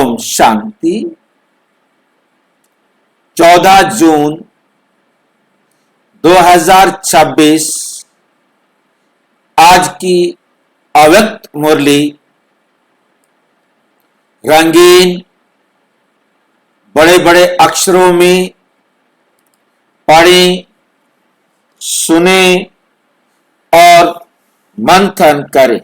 ओम शांति। 14 जून 2026 आज की अव्यक्त मुरली रंगीन बड़े बड़े अक्षरों में पढ़ें, सुने और मंथन करें।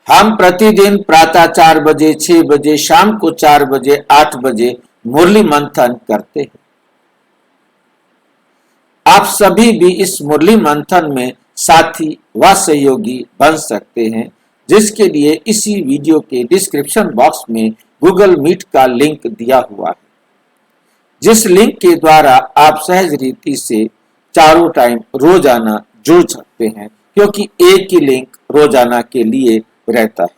हम प्रतिदिन प्रातः 4 बजे, 6 बजे, शाम को 4 बजे, 8 बजे मुरली मंथन करते हैं। आप सभी भी इस मुरली मंथन में साथी व सहयोगी बन सकते हैं, जिसके लिए इसी वीडियो के डिस्क्रिप्शन बॉक्स में गूगल मीट का लिंक दिया हुआ है, जिस लिंक के द्वारा आप सहज रीति से चारों टाइम रोजाना जुड़ सकते हैं, क्योंकि एक ही लिंक रोजाना के लिए रहता है।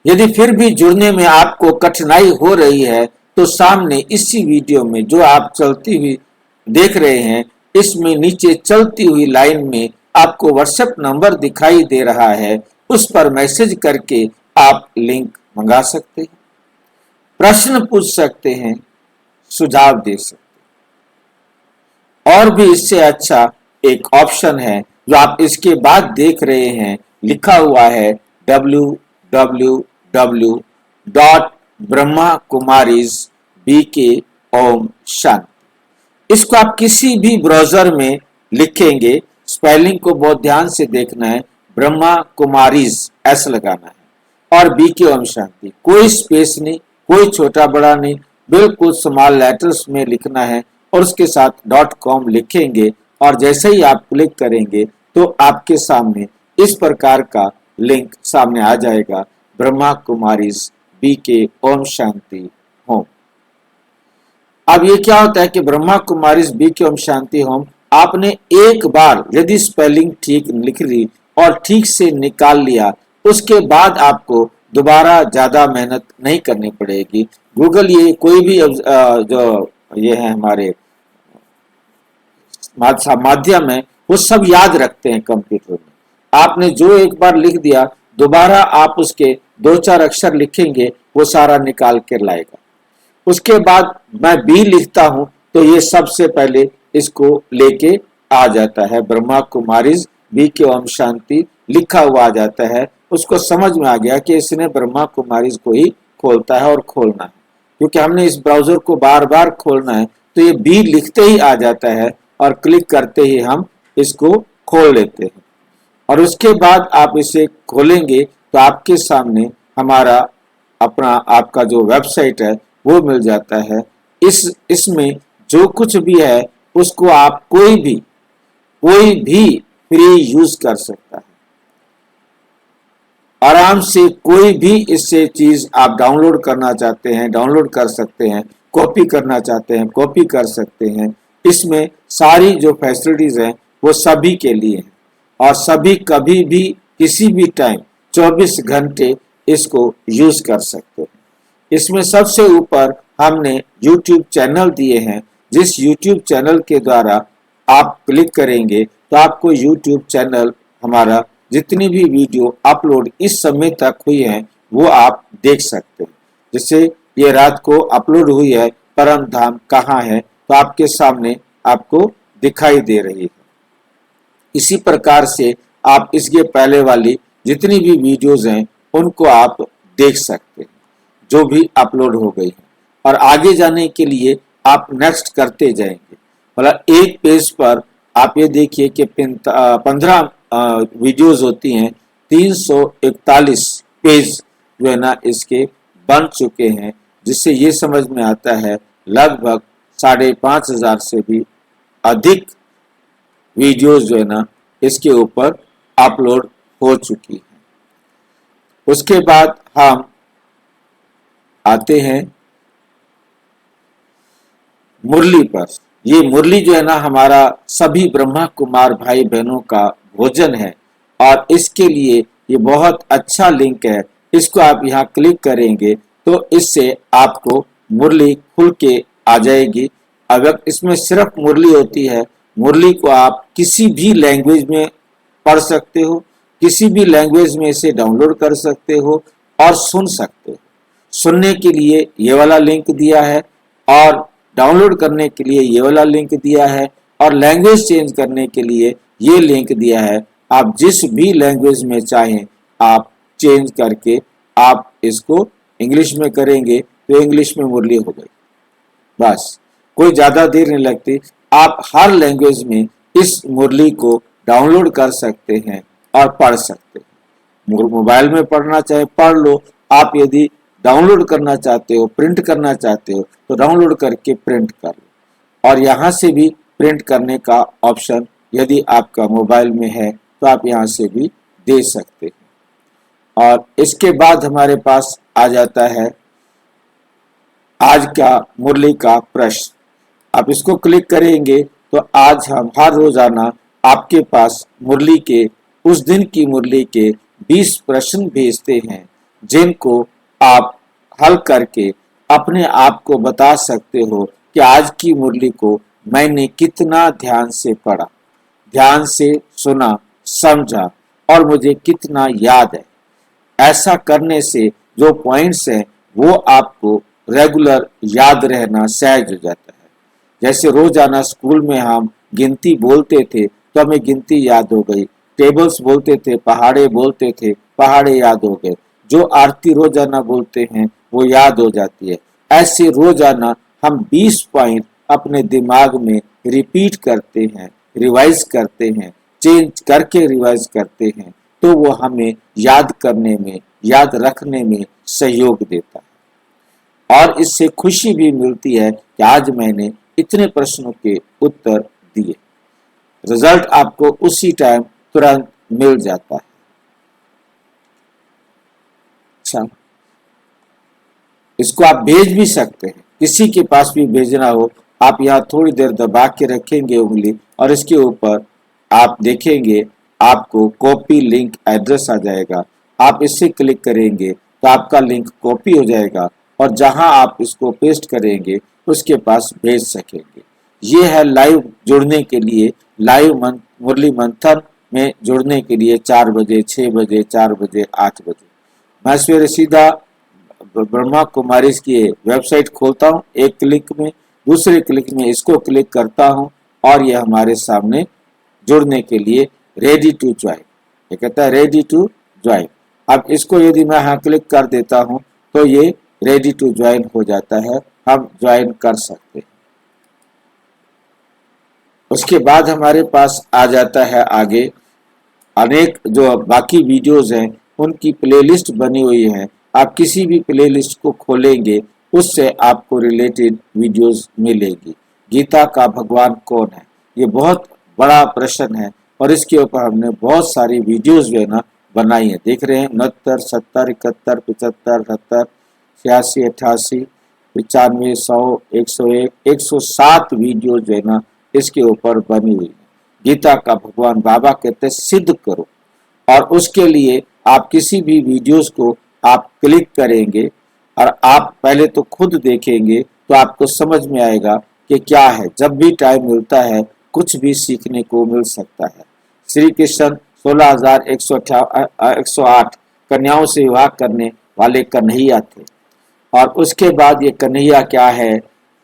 यदि फिर भी जुड़ने में आपको कठिनाई हो रही है तो सामने इसी वीडियो में जो आप चलती हुई देख रहे हैं, इसमें नीचे चलती हुई लाइन में आपको व्हाट्सएप नंबर दिखाई दे रहा है, उस पर मैसेज करके आप लिंक मंगा सकते हैं, प्रश्न पूछ सकते हैं, सुझाव दे सकते हैं। और भी इससे अच्छा एक ऑप्शन है जो आप इसके बाद देख रहे हैं, लिखा हुआ है www.brahmakumarisbk शांति। इसको आप किसी भी ब्राउजर में लिखेंगे, स्पेलिंग को बहुत ध्यान से देखना है, ब्रह्मा कुमारीज ऐसा लगाना है और बीके ओम शांति, कोई स्पेस नहीं, कोई छोटा बड़ा नहीं, बिल्कुल स्मॉल लेटर्स में लिखना है और उसके साथ .com लिखेंगे और जैसे ही आप क्लिक करेंगे तो आपके सामने इस प्रकार का लिंक सामने आ जाएगा, ब्रह्मा कुमारीज बीके ओम शांति होम। अब ये क्या होता है कि ब्रह्मा कुमारीज बीके ओम शांति होम आपने एक बार यदि स्पेलिंग ठीक लिख ली और ठीक से निकाल लिया, उसके बाद आपको दोबारा ज्यादा मेहनत नहीं करनी पड़ेगी। गूगल ये कोई भी जो ये है हमारे माध्यम है, वो सब याद रखते हैं कंप्यूटर में। आपने जो एक बार लिख दिया, दोबारा आप उसके 2-4 अक्षर लिखेंगे, वो सारा निकाल कर लाएगा। उसके बाद मैं बी लिखता हूं तो ये सबसे पहले इसको लेके आ जाता है, ब्रह्मा कुमारीज बी के ओम शांति लिखा हुआ आ जाता है। उसको समझ में आ गया कि इसने ब्रह्मा कुमारीज को ही खोलता है और खोलना है, क्योंकि हमने इस ब्राउजर को बार बार खोलना है, तो ये बी लिखते ही आ जाता है और क्लिक करते ही हम इसको खोल लेते हैं। और उसके बाद आप इसे खोलेंगे तो आपके सामने हमारा अपना आपका जो वेबसाइट है वो मिल जाता है। इसमें जो कुछ भी है उसको आप कोई भी फ्री यूज कर सकता है। आराम से कोई भी इससे चीज आप डाउनलोड करना चाहते हैं डाउनलोड कर सकते हैं, कॉपी करना चाहते हैं कॉपी कर सकते हैं। इसमें सारी जो फैसिलिटीज हैं वो सभी के लिए हैं और सभी कभी भी किसी भी टाइम 24 घंटे इसको यूज कर सकते हैं। इसमें सबसे ऊपर हमने YouTube चैनल दिए हैं, जिस YouTube चैनल के द्वारा आप क्लिक करेंगे तो आपको YouTube चैनल हमारा जितनी भी वीडियो अपलोड इस समय तक हुई है वो आप देख सकते हैं। जैसे ये रात को अपलोड हुई है, परम धाम कहाँ है, तो आपके सामने आपको दिखाई दे रही है। इसी प्रकार से आप इसके पहले वाली जितनी भी वीडियोस हैं उनको आप देख सकते हैं, जो भी अपलोड हो गई है। और आगे जाने के लिए आप नेक्स्ट करते जाएंगे। मतलब एक पेज पर आप ये देखिए कि 15 वीडियोस होती हैं, 341 पेज जो है ना इसके बन चुके हैं, जिससे ये समझ में आता है लगभग 5,500 से भी अधिक वीडियोस जो है ना इसके ऊपर अपलोड हो चुकी है। उसके बाद हम आते हैं मुरली पर। ये मुरली जो है ना हमारा सभी ब्रह्मा कुमार भाई बहनों का भोजन है और इसके लिए ये बहुत अच्छा लिंक है। इसको आप यहाँ क्लिक करेंगे तो इससे आपको मुरली खुल के आ जाएगी। अगर इसमें सिर्फ मुरली होती है, मुरली को आप किसी भी लैंग्वेज में पढ़ सकते हो किसी भी लैंग्वेज में इसे डाउनलोड कर सकते हो और सुन सकते हो। सुनने के लिए ये वाला लिंक दिया है और डाउनलोड करने के लिए ये वाला लिंक दिया है और लैंग्वेज चेंज करने के लिए ये लिंक दिया है। आप जिस भी लैंग्वेज में चाहें आप चेंज करके आप इसको इंग्लिश में करेंगे तो इंग्लिश में मुरली हो गई। बस कोई ज़्यादा देर नहीं लगती। आप हर लैंग्वेज में इस मुरली को डाउनलोड कर सकते हैं और पढ़ सकते हैं। मोबाइल में पढ़ना चाहे पढ़ लो, आप यदि डाउनलोड करना चाहते हो, प्रिंट करना चाहते हो तो डाउनलोड करके प्रिंट कर लो। और यहाँ से भी प्रिंट करने का ऑप्शन यदि आपका मोबाइल में है तो आप यहाँ से भी दे सकते हैं। और इसके बाद हमारे पास आ जाता है आज का मुरली का प्रश्न। आप इसको क्लिक करेंगे तो आज हम हर रोजाना आपके पास मुरली के उस दिन की मुरली के 20 प्रश्न भेजते हैं जिनको आप हल करके अपने आप को बता सकते हो कि आज की मुरली को मैंने कितना ध्यान से पढ़ा, ध्यान से सुना, समझा और मुझे कितना याद है। ऐसा करने से जो पॉइंट्स हैं वो आपको रेगुलर याद रहना सहज हो जाता है। जैसे रोजाना स्कूल में हम गिनती बोलते थे तो हमें गिनती याद हो गई, टेबल्स बोलते थे, पहाड़े बोलते थे, पहाड़े याद हो गए। जो आरती रोजाना बोलते हैं वो याद हो जाती है। ऐसे रोजाना हम 20 पॉइंट अपने दिमाग में रिपीट करते हैं, रिवाइज करते हैं, चेंज करके रिवाइज करते हैं तो वो हमें याद करने में, याद रखने में सहयोग देता है। और इससे खुशी भी मिलती है कि आज मैंने इतने प्रश्नों के उत्तर दिए। रिजल्ट आपको उसी टाइम तुरंत मिल जाता है। अच्छा, इसको आप भेज भी सकते हैं, किसी के पास भी भेजना हो आप यहाँ थोड़ी देर दबा के रखेंगे उंगली और इसके ऊपर आप देखेंगे आपको कॉपी लिंक एड्रेस आ जाएगा। आप इससे क्लिक करेंगे तो आपका लिंक कॉपी हो जाएगा और जहां आप इसको पेस्ट करेंगे उसके पास भेज सकेंगे। ये है लाइव जुड़ने के लिए, लाइव मुरली मंथन में जुड़ने के लिए 4 बजे, 6 बजे, 4 बजे, 8 बजे। मैं सवेरे सीधा ब्रह्मा कुमारी की वेबसाइट खोलता हूँ, एक क्लिक में, दूसरे क्लिक में इसको क्लिक करता हूँ और ये हमारे सामने जुड़ने के लिए रेडी टू ज्वाइन, ये कहता है रेडी टू ज्वाइन। अब इसको यदि मैं यहाँ क्लिक कर देता हूँ तो ये रेडी टू ज्वाइन हो जाता है, हम ज्वाइन कर सकते हैं। उसके बाद हमारे पास आ जाता है आगे अनेक जो बाकी वीडियोस हैं उनकी प्लेलिस्ट बनी हुई है। आप किसी भी प्लेलिस्ट को खोलेंगे उससे आपको रिलेटेड वीडियोस मिलेगी। गीता का भगवान कौन है, ये बहुत बड़ा प्रश्न है और इसके ऊपर हमने बहुत सारी वीडियोस जो है ना बनाई है। देख रहे हैं 69, 70, 71, 75, 78, 86, 88, 95, 100, 101, 107 वीडियो जो है ना इसके ऊपर बनी हुई है। गीता का भगवान बाबा कहते हैं सिद्ध करो, और उसके लिए आप किसी भी वीडियोस को आप क्लिक करेंगे और आप पहले तो खुद देखेंगे तो आपको समझ में आएगा कि क्या है। जब भी टाइम मिलता है कुछ भी सीखने को मिल सकता है। श्री कृष्ण 16,108 कन्याओं से विवाह करने वाले कन्हैया थे और उसके बाद ये कन्हैया क्या है,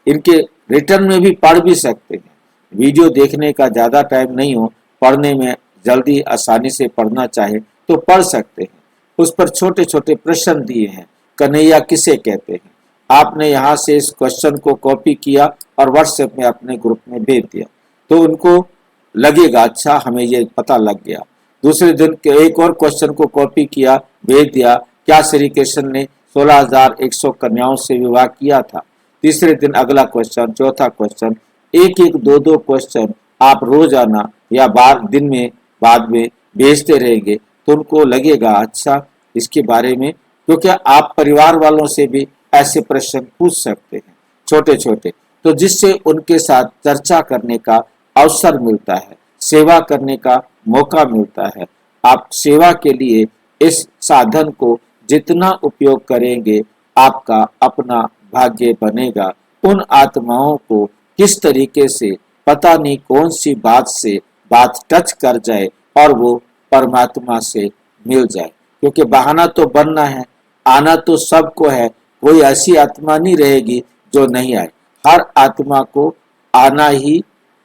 इनके रिटर्न में भी पढ़ भी सकते हैं। वीडियो देखने का ज़्यादा टाइम नहीं हो, पढ़ने में जल्दी आसानी से पढ़ना चाहे तो पढ़ सकते हैं। उस पर छोटे छोटे प्रश्न दिए हैं, कन्हैया किसे कहते हैं। आपने यहाँ से इस क्वेश्चन को कॉपी किया और व्हाट्सएप में अपने ग्रुप में भेज दिया तो उनको लगेगा अच्छा हमें ये पता लग गया। दूसरे दिन के एक और क्वेश्चन को कॉपी किया, भेज दिया, क्या श्री कृष्ण ने 16,100 कन्याओं से विवाह किया था। तीसरे दिन अगला क्वेश्चन, चौथा क्वेश्चन, एक एक दो दो क्वेश्चन आप रोजाना या दिन में बाद में भेजते रहेंगे तो उनको लगेगा अच्छा इसके बारे में, क्योंकि आप परिवार वालों से भी ऐसे प्रश्न पूछ सकते हैं छोटे छोटे, तो जिससे उनके साथ चर्चा करने का अवसर मिलता है, सेवा करने का मौका मिलता है। आप सेवा के लिए इस साधन को जितना उपयोग करेंगे आपका अपना भाग्य बनेगा। उन आत्माओं को किस तरीके से पता नहीं कौन सी बात से बात टच कर जाए और वो परमात्मा से मिल जाए, क्योंकि बहाना तो बनना है, आना तो सबको है, कोई ऐसी आत्मा नहीं रहेगी जो नहीं आए, हर आत्मा को आना ही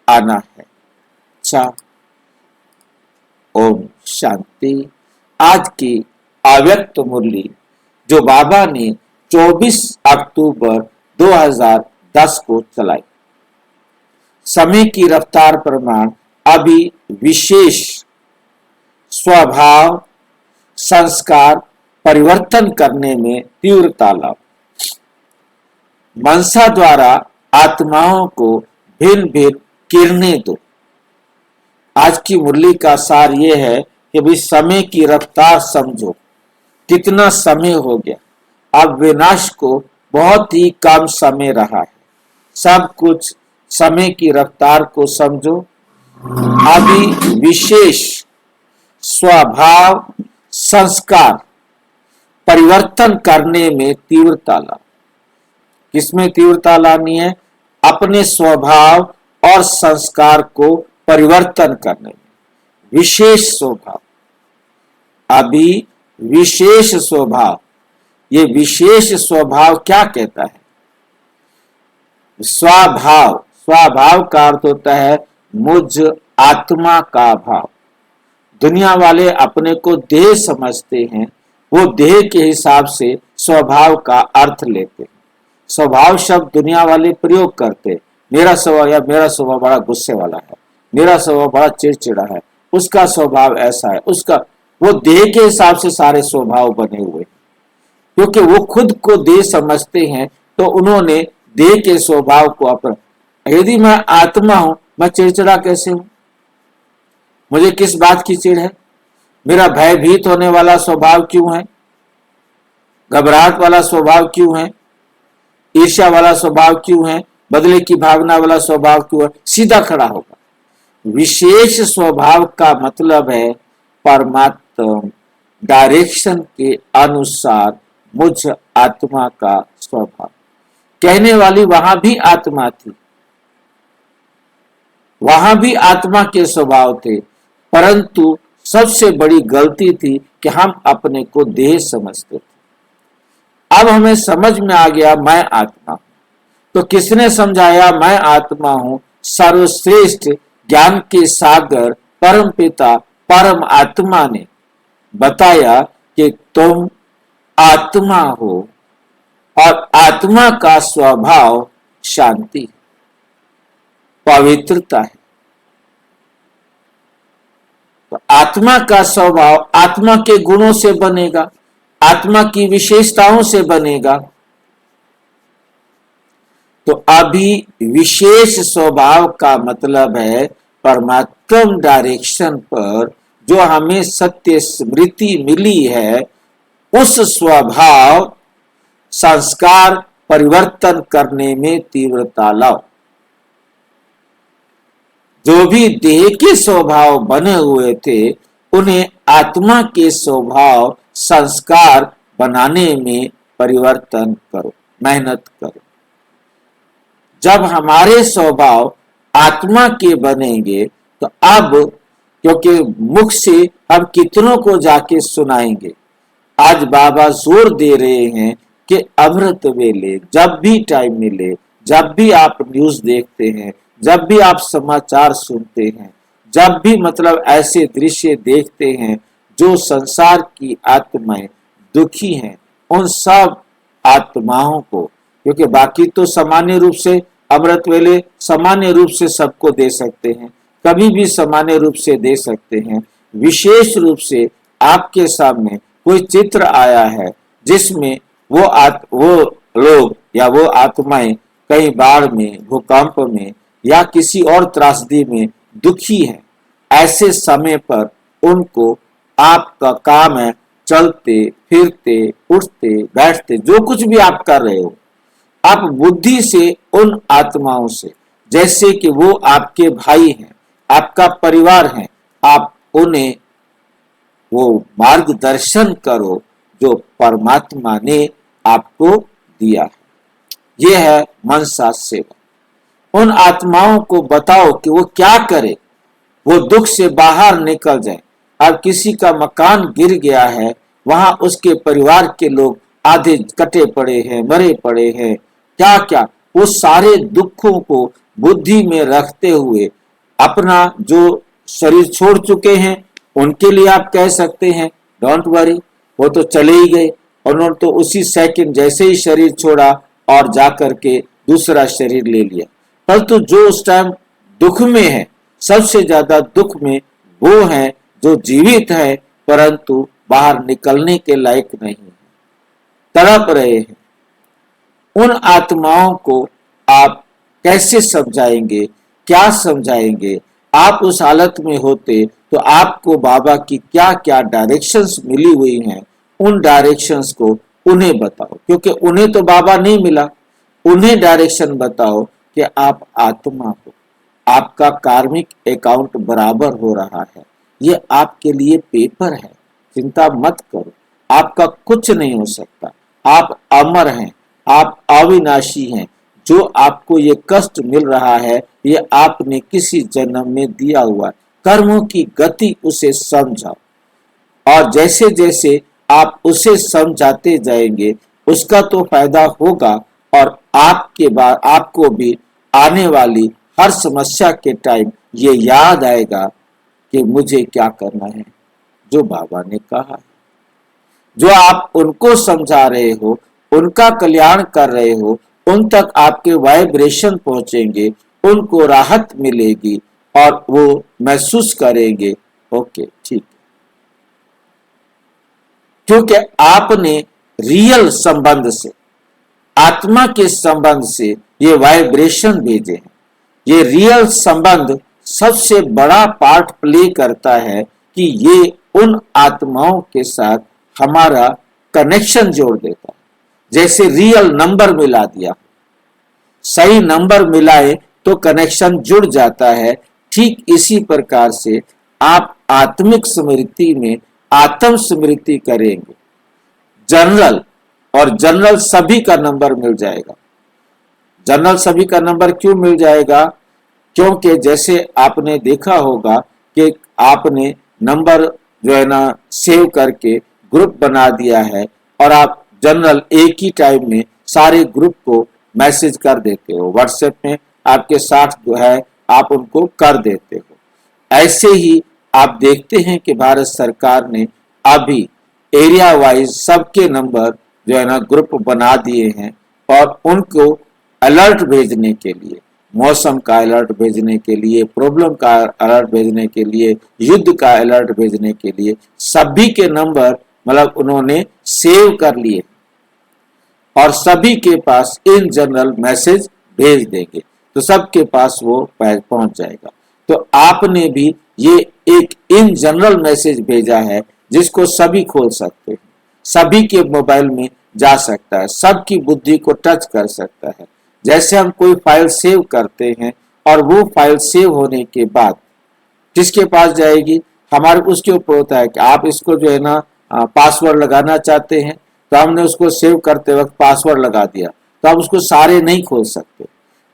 आना है। अच्छा, ओम शांति। आज की अव्यक्त मुरली जो बाबा ने 24 अक्टूबर 2010 को चलाई, समय की रफ्तार प्रमाण अभी विशेष स्वभाव संस्कार परिवर्तन करने में तीव्रता लाओ। मनसा द्वारा आत्माओं को भिन्न भिन्न किरणें दो। आज की मुरली का सार ये है कि भाई समय की रफ्तार समझो, कितना समय हो गया, अब विनाश को बहुत ही कम समय रहा है, सब कुछ समय की रफ्तार को समझो। अभी विशेष स्वभाव संस्कार परिवर्तन करने में तीव्रता लाओ। किसमें तीव्रता लानी है? अपने स्वभाव और संस्कार को परिवर्तन करने में। विशेष स्वभाव, अभी विशेष स्वभाव, ये विशेष स्वभाव क्या कहता है? स्वभाव, स्वभाव का अर्थ होता है मुझ आत्मा का भाव। दुनिया वाले अपने को देह समझते हैं, वो देह के हिसाब से स्वभाव का अर्थ लेते हैं। स्वभाव शब्द दुनिया वाले प्रयोग करते, मेरा स्वभाव या मेरा स्वभाव बड़ा गुस्से वाला है, मेरा स्वभाव बड़ा चिड़चिड़ा है, उसका स्वभाव ऐसा है, उसका, वो देह के हिसाब से सारे स्वभाव बने हुए, क्योंकि वो खुद को देह समझते हैं, तो उन्होंने देह के स्वभाव को अपना। यदि मैं आत्मा हूं, मैं चिड़चिड़ा कैसे हूं? मुझे किस बात की चिड़ है? मेरा भयभीत होने वाला स्वभाव क्यों है? घबराहट वाला स्वभाव क्यों है? ईर्ष्या वाला स्वभाव क्यों है? बदले की भावना वाला स्वभाव क्यों है? सीधा खड़ा होगा। विशेष स्वभाव का मतलब है परमात्मा डायरेक्शन के अनुसार मुझ आत्मा का स्वभाव। कहने वाली वहां भी आत्मा थी, वहां भी आत्मा के स्वभाव थे, परंतु सबसे बड़ी गलती थी कि हम अपने को देह समझते थे। अब हमें समझ में आ गया मैं आत्मा हूं। तो किसने समझाया मैं आत्मा हूं? सर्वश्रेष्ठ ज्ञान के सागर परम पिता परम आत्मा ने बताया कि तुम आत्मा हो और आत्मा का स्वभाव शांति, पवित्रता है। तो आत्मा का स्वभाव आत्मा के गुणों से बनेगा, आत्मा की विशेषताओं से बनेगा। तो अभी विशेष स्वभाव का मतलब है परमात्मा डायरेक्शन पर जो हमें सत्य स्मृति मिली है, उस स्वभाव संस्कार परिवर्तन करने में तीव्रता लाओ। जो भी देह के स्वभाव बने हुए थे, उन्हें आत्मा के स्वभाव संस्कार बनाने में परिवर्तन करो, मेहनत करो। जब हमारे स्वभाव आत्मा के बनेंगे, तो अब क्योंकि मुख से हम कितनों को जाके सुनाएंगे। आज बाबा जोर दे रहे हैं कि अमृत वेले, जब भी टाइम मिले, जब भी आप न्यूज देखते हैं, जब भी आप समाचार सुनते हैं, जब भी मतलब ऐसे दृश्य देखते हैं जो संसार की आत्माएं दुखी हैं, उन सब आत्माओं को, क्योंकि बाकी तो सामान्य रूप से अमृत वेले सामान्य रूप से सबको दे सकते हैं, कभी भी सामान्य रूप से दे सकते हैं। विशेष रूप से आपके सामने कोई चित्र आया है जिसमें वो लोग या वो आत्माएं कहीं बाढ़ में, भूकंप में या किसी और त्रासदी में दुखी हैं, ऐसे समय पर उनको आपका काम है चलते फिरते उठते बैठते जो कुछ भी आप कर रहे हो, आप बुद्धि से उन आत्माओं से, जैसे कि वो आपके भाई हैं, आपका परिवार है, आप उन्हें वो मार्गदर्शन करो जो परमात्मा ने आपको दिया है। यह है मनसा सेवा। उन आत्माओं को बताओ कि वो क्या करे, वो दुख से बाहर निकल जाए। अब किसी का मकान गिर गया है, वहां उसके परिवार के लोग आधे कटे पड़े हैं, मरे पड़े हैं, क्या क्या, वो सारे दुखों को बुद्धि में रखते हुए अपना जो शरीर छोड़ चुके हैं उनके लिए आप कह सकते हैं डोंट वरी, वो तो चले ही गए, और उन्होंने तो उसी सेकंड जैसे ही शरीर छोड़ा और जाकर के दूसरा शरीर ले लिया। परंतु जो उस टाइम दुख में है, सबसे ज्यादा दुख में वो है जो जीवित है परंतु बाहर निकलने के लायक नहीं है, तड़प रहे हैं। उन आत्माओं को आप कैसे समझाएंगे, क्या समझाएंगे? आप उस हालत में होते तो आपको बाबा की क्या क्या डायरेक्शंस मिली हुई हैं, उन डायरेक्शंस को उन्हें बताओ, क्योंकि उन्हें तो बाबा नहीं मिला। उन्हें डायरेक्शन बताओ कि आप आत्मा हो, आपका कार्मिक अकाउंट बराबर हो रहा है, ये आपके लिए पेपर है, चिंता मत करो, आपका कुछ नहीं हो सकता, आप अमर हैं, आप अविनाशी हैं। जो आपको ये कष्ट मिल रहा है ये आपने किसी जन्म में दिया हुआ है, कर्मों की गति उसे समझाओ, और जैसे जैसे आप उसे समझाते जाएंगे उसका तो फायदा होगा, और आपके बाद आपको भी आने वाली हर समस्या के टाइम ये याद आएगा कि मुझे क्या करना है, जो बाबा ने कहा है। जो आप उनको समझा रहे हो, उनका कल्याण कर रहे हो, उन तक आपके वाइब्रेशन पहुंचेंगे, उनको राहत मिलेगी और वो महसूस करेंगे ओके ठीक है, क्योंकि आपने रियल संबंध से, आत्मा के संबंध से ये वाइब्रेशन भेजे हैं। ये रियल संबंध सबसे बड़ा पार्ट प्ले करता है कि ये उन आत्माओं के साथ हमारा कनेक्शन जोड़ देता है। जैसे रियल नंबर मिला दिया, सही नंबर मिलाए तो कनेक्शन जुड़ जाता है। ठीक इसी प्रकार से आप आत्मिक स्मृति में आत्म स्मृति करेंगे, जनरल, और जनरल सभी का नंबर मिल जाएगा। जनरल सभी का नंबर क्यों मिल जाएगा? क्योंकि जैसे आपने देखा होगा कि आपने नंबर जो है ना सेव करके ग्रुप बना दिया है, और आप जनरल एक ही टाइम में सारे ग्रुप को मैसेज कर देते हो, व्हाट्सएप में आपके साथ जो है आप उनको कर देते हो। ऐसे ही आप देखते हैं कि भारत सरकार ने अभी एरिया वाइज सबके नंबर जो है ना ग्रुप बना दिए हैं, और उनको अलर्ट भेजने के लिए, मौसम का अलर्ट भेजने के लिए, प्रॉब्लम का अलर्ट भेजने के लिए, युद्ध का अलर्ट भेजने के लिए सभी के नंबर मतलब उन्होंने सेव कर लिए, और सभी के पास इन जनरल मैसेज भेज देंगे, तो सबके पास वो पहुंच जाएगा। तो आपने भी ये एक इन जनरल मैसेज भेजा है जिसको सभी खोल सकते हैं, सभी के मोबाइल में जा सकता है, सबकी बुद्धि को टच कर सकता है। जैसे हम कोई फाइल सेव करते हैं और वो फाइल सेव होने के बाद किसके पास जाएगी, हमारे उसके ऊपर होता है कि आप इसको जो है ना पासवर्ड लगाना चाहते हैं, तो हमने उसको सेव करते वक्त पासवर्ड लगा दिया, तो आप उसको सारे नहीं खोल सकते,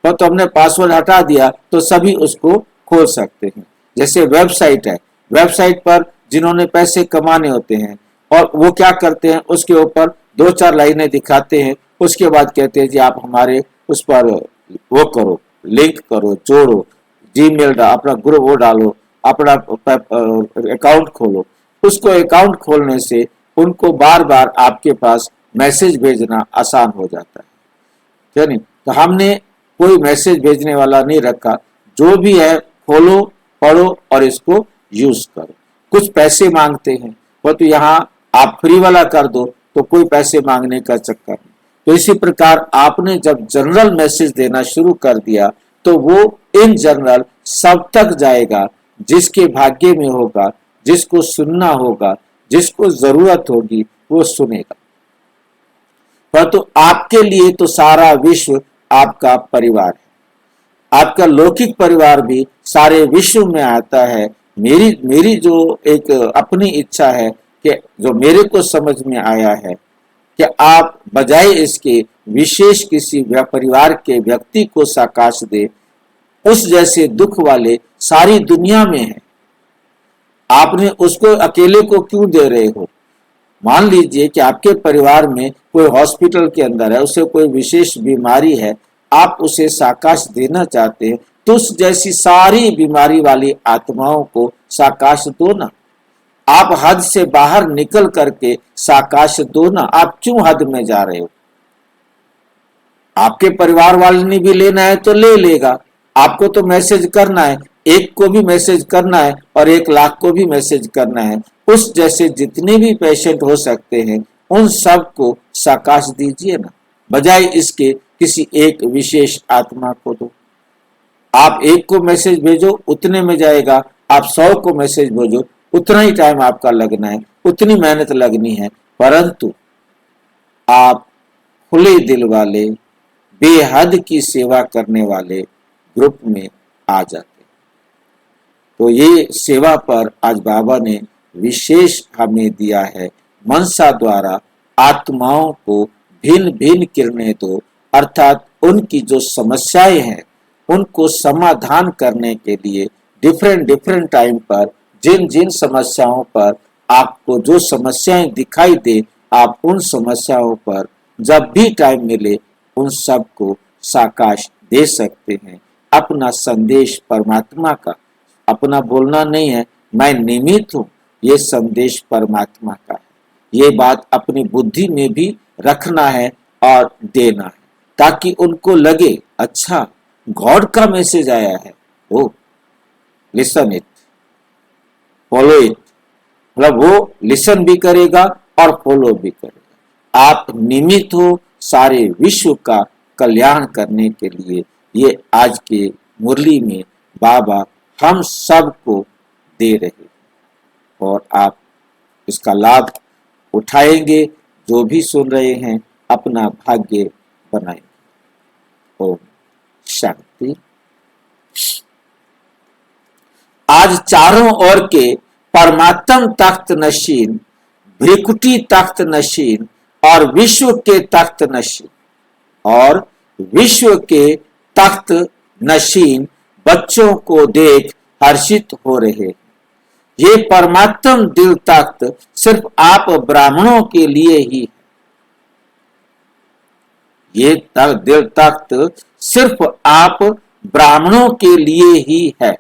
तो हमने पासवर्ड हटा दिया तो सभी उसको खोल सकते हैं। जैसे वेबसाइट है, वेबसाइट पर जिन्होंने पैसे कमाने होते हैं और वो क्या करते हैं, उसके ऊपर 2-4 लाइनें दिखाते हैं, उसके बाद कहते हैं जी आप हमारे उस पर वो करो, लिंक करो, जोड़ो, जीमेल अपना ग्रुप वो डालो, अपना अकाउंट खोलो। उसको अकाउंट खोलने से उनको बार बार आपके पास मैसेज भेजना आसान हो जाता है, नहीं? तो हमने कोई मैसेज भेजने वाला नहीं रखा, जो भी है खोलो, पढ़ो और इसको यूज करो। कुछ पैसे मांगते हैं, वो तो यहाँ आप फ्री वाला कर दो तो कोई पैसे मांगने का चक्कर नहीं। तो इसी प्रकार आपने जब जनरल मैसेज देना शुरू कर दिया तो वो इन जनरल सब तक जाएगा, जिसके भाग्य में होगा, जिसको सुनना होगा, जिसको जरूरत होगी वो सुनेगा। परंतु आपके लिए तो सारा विश्व आपका परिवार है, आपका लौकिक परिवार भी सारे विश्व में आता है। मेरी जो एक अपनी इच्छा है कि जो मेरे को समझ में आया है कि आप बजाय इसके विशेष किसी परिवार के व्यक्ति को साकाश दे, उस जैसे दुख वाले सारी दुनिया में है, आपने उसको अकेले को क्यों दे रहे हो? मान लीजिए कि आपके परिवार में कोई हॉस्पिटल के अंदर है, उसे कोई विशेष बीमारी है, आप उसे साकाश देना चाहते हैं, तो उस जैसी सारी बीमारी वाली आत्माओं को साकाश दो ना। आप हद से बाहर निकल करके साकाश दो ना। आप क्यों हद में जा रहे हो? आपके परिवार वाले ने भी लेना है तो ले लेगा, आपको तो मैसेज करना है, एक को भी मैसेज करना है और 1 लाख को भी मैसेज करना है। उस जैसे जितने भी पेशेंट हो सकते हैं उन सब को साकाश दीजिए ना, बजाय इसके किसी एक विशेष आत्मा को दो। आप एक को मैसेज भेजो उतने में जाएगा, आप 100 को मैसेज भेजो उतना ही टाइम आपका लगना है, उतनी मेहनत लगनी है, परंतु आप खुले दिल वाले बेहद की सेवा करने वाले ग्रुप में आ जाते। तो ये सेवा पर आज बाबा ने विशेष हमें दिया है। मनसा द्वारा आत्माओं को भिन्न भिन्न किरणें दो, अर्थात उनकी जो समस्याएं हैं उनको समाधान करने के लिए डिफरेंट डिफरेंट टाइम पर जिन जिन समस्याओं पर आपको जो समस्याएं दिखाई दे, आप उन समस्याओं पर जब भी टाइम मिले उन सब को साकाश दे सकते हैं। अपना संदेश परमात्मा का, अपना बोलना नहीं है, मैं निमित्त हूँ, ये संदेश परमात्मा का है। ये बात अपनी बुद्धि में भी रखना है और देना है, ताकि उनको लगे अच्छा गॉड का मैसेज आया है, ओ लिसन इट, फॉलो इट। मतलब वो लिसन भी करेगा और फॉलो भी करेगा। आप निमित्त हो सारे विश्व का कल्याण करने के लिए। ये आज के मुरली में बाबा हम सबको दे रहे हैं और आप इसका लाभ उठाएंगे। जो भी सुन रहे हैं अपना भाग्य बनाएंगे। ओम शांति। आज चारों ओर के परमात्म तख्त नशीन, भ्रिकुटी तख्त नशीन और विश्व के तख्त नशीन और विश्व के तख्त नशीन बच्चों को देख हर्षित हो रहे। ये परमात्म दिल तख्त सिर्फ आप ब्राह्मणों के लिए ही, ये दिल तख्त सिर्फ आप ब्राह्मणों के लिए ही है।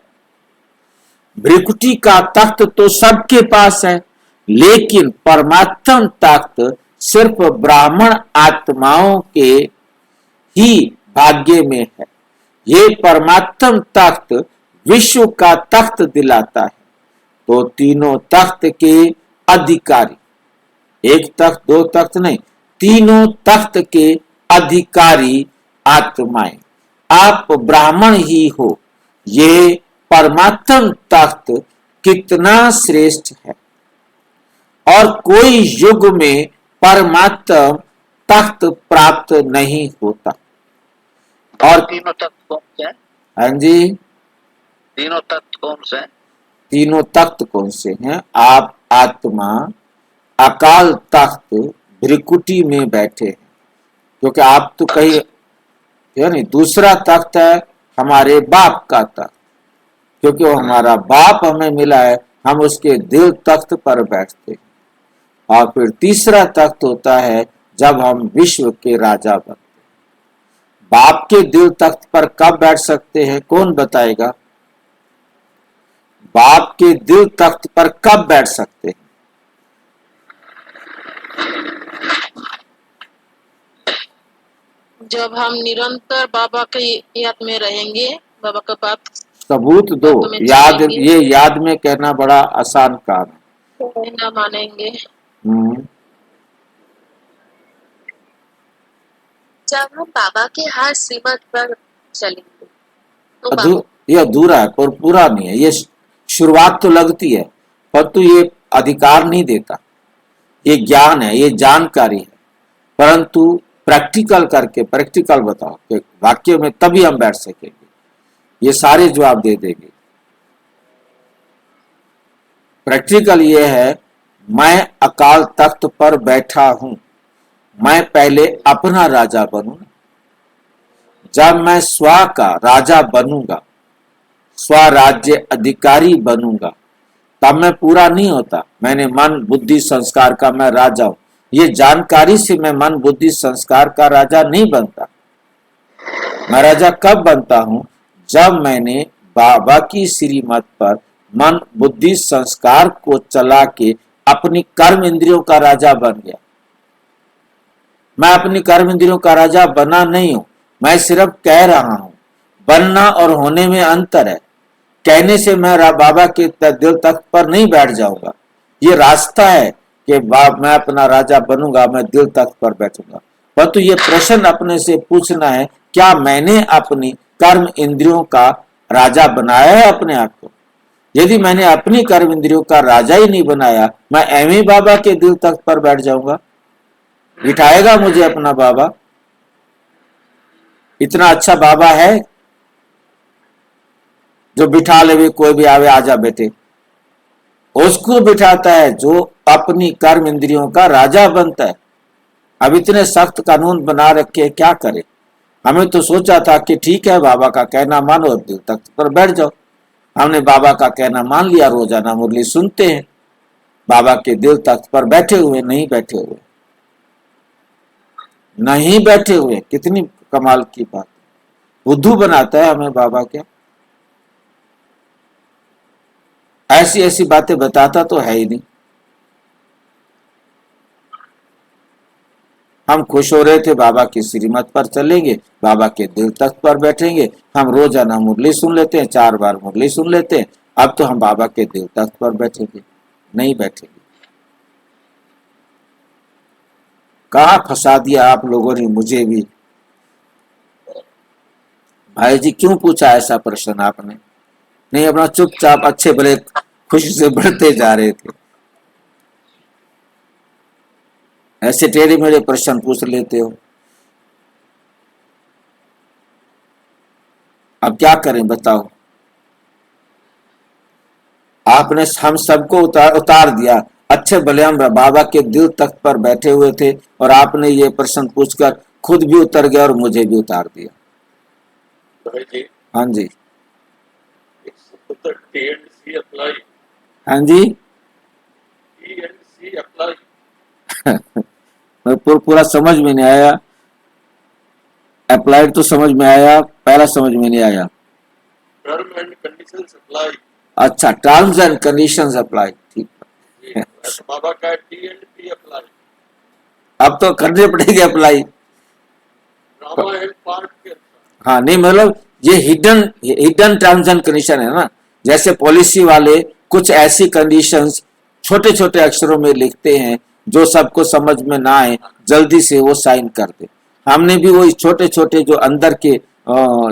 भ्रिकुटी का तख्त तो सबके पास है, लेकिन परमात्म तख्त सिर्फ ब्राह्मण आत्माओं के ही भाग्य में है। ये परमात्म तख्त विश्व का तख्त दिलाता है। तो तीनों तख्त के अधिकारी, एक तख्त दो तख्त नहीं, तीनों तख्त के अधिकारी आत्माएं आप ब्राह्मण ही हो। ये परमात्म तख्त कितना श्रेष्ठ है और कोई युग में परमात्म तख्त प्राप्त नहीं होता। और तीनों तख्त कौन से हैं? हाँ जी, तीनों तख्त कौन से हैं? तीनों तख्त कौन से हैं? आप आत्मा अकाल तख्त भ्रिकुटी में बैठे हैं, क्योंकि आप तो कहीं यानी दूसरा तख्त है हमारे बाप का तख्त, क्योंकि वो हमारा बाप हमें मिला है, हम उसके दिल तख्त पर बैठते हैं। और फिर तीसरा तख्त होता है जब हम विश्व के राजा बनते हैं। बाप के दिल तख्त पर कब बैठ सकते हैं, कौन बताएगा? बाप के दिल तख्त पर कब बैठ सकते हैं? जब हम निरंतर बाबा की याद में रहेंगे, बाबा का बात सबूत दो। याद, ये याद में कहना बड़ा आसान काम है। ना मानेंगे। जब हम बाबा के हर श्रीमत पर चलेंगे तो ये अधूरा है पर पूरा नहीं है। ये शुरुआत तो लगती है परंतु ये अधिकार नहीं देता। ये ज्ञान है, ये जानकारी है, परंतु प्रैक्टिकल करके प्रैक्टिकल बताओ कि वाक्य में, तभी हम बैठ सकेंगे। ये सारे जवाब दे देंगे। प्रैक्टिकल ये है, मैं अकाल तख्त पर बैठा हूं, मैं पहले अपना राजा बनूं। जब मैं स्व का राजा बनूंगा, स्वराज्य अधिकारी बनूंगा, तब मैं पूरा नहीं होता। मैंने मन बुद्धि संस्कार का मैं राजा हूं, ये जानकारी से मैं मन बुद्धि संस्कार का राजा नहीं बनता। मैं राजा कब बनता हूं? जब मैंने बाबा की श्रीमत पर मन बुद्धि संस्कार को चला के अपनी कर्म इंद्रियों का राजा बन गया। मैं अपनी कर्म इंद्रियों का राजा बना नहीं हूं, मैं सिर्फ कह रहा हूं। बनना और होने में अंतर है। कहने से मैं बाबा के दिल तख्त पर नहीं बैठ जाऊंगा, ये रास्ता है कि मैं अपना राजा बनूंगा, मैं दिल तख्त पर बैठूंगा। परंतु ये प्रश्न अपने से पूछना है, क्या मैंने अपनी कर्म इंद्रियों का राजा बनाया है अपने आप को? यदि मैंने अपनी कर्म इंद्रियों का राजा ही नहीं बनाया, मैं एवं बाबा के दिल तख्त पर बैठ जाऊंगा? बिठाएगा मुझे अपना बाबा? इतना अच्छा बाबा है जो बिठा ले, कोई भी आवे आजा बेटे, उसको बिठाता है जो अपनी कर्म इंद्रियों का राजा बनता है। अब इतने सख्त कानून बना रखे, क्या करे? हमें तो सोचा था कि ठीक है, बाबा का कहना मानो और दिल तख्त पर बैठ जाओ। हमने बाबा का कहना मान लिया, रोजाना मुरली सुनते हैं, बाबा के दिल तख्त पर बैठे हुए नहीं बैठे हुए, नहीं बैठे हुए। कितनी कमाल की बात! बुद्धू बनाता है हमें बाबा क्या? ऐसी ऐसी बातें बताता तो है ही नहीं। हम खुश हो रहे थे, बाबा की श्रीमत पर चलेंगे, बाबा के दिल तख्त पर बैठेंगे। हम रोजाना मुरली सुन लेते हैं, 4 बार मुरली सुन लेते हैं। अब तो हम बाबा के दिल तख्त पर बैठेंगे, नहीं बैठेंगे। कहाँ फंसा दिया आप लोगों ने मुझे भी। भाई जी क्यों पूछा ऐसा प्रश्न आपने? नहीं, अपना चुपचाप अच्छे भले खुशी से बढ़ते जा रहे थे, ऐसे टेढ़े मेढ़े प्रश्न पूछ लेते हो। अब क्या करें बताओ? आपने हम सबको उतार दिया। अच्छे भले हम बाबा के दिल तख्त पर बैठे हुए थे और आपने ये प्रश्न पूछकर खुद भी उतर गया और मुझे भी उतार दिया। हाँ जी, हाँ जी। पूरा समझ में नहीं आया। अप्लाइड तो समझ में आया, पहला समझ में नहीं आया। Term and conditions apply. अच्छा, टर्म्स एंड कंडीशंस अप्लाई, ठीक है। बाबा का टी एंड पी अप्लाई। अब तो करने पड़ेगी अप्लाई। ड्रामा एंड पार्ट के। हाँ, नहीं मतलब ये हिडन टर्म्स एंड कंडीशन है ना। जैसे पॉलिसी वाले कुछ ऐसी कंडीशंस छोटे छोटे अक्षरों में लिखते हैं जो सबको समझ में ना आए, जल्दी से वो साइन कर दे। हमने भी वो छोटे छोटे जो अंदर के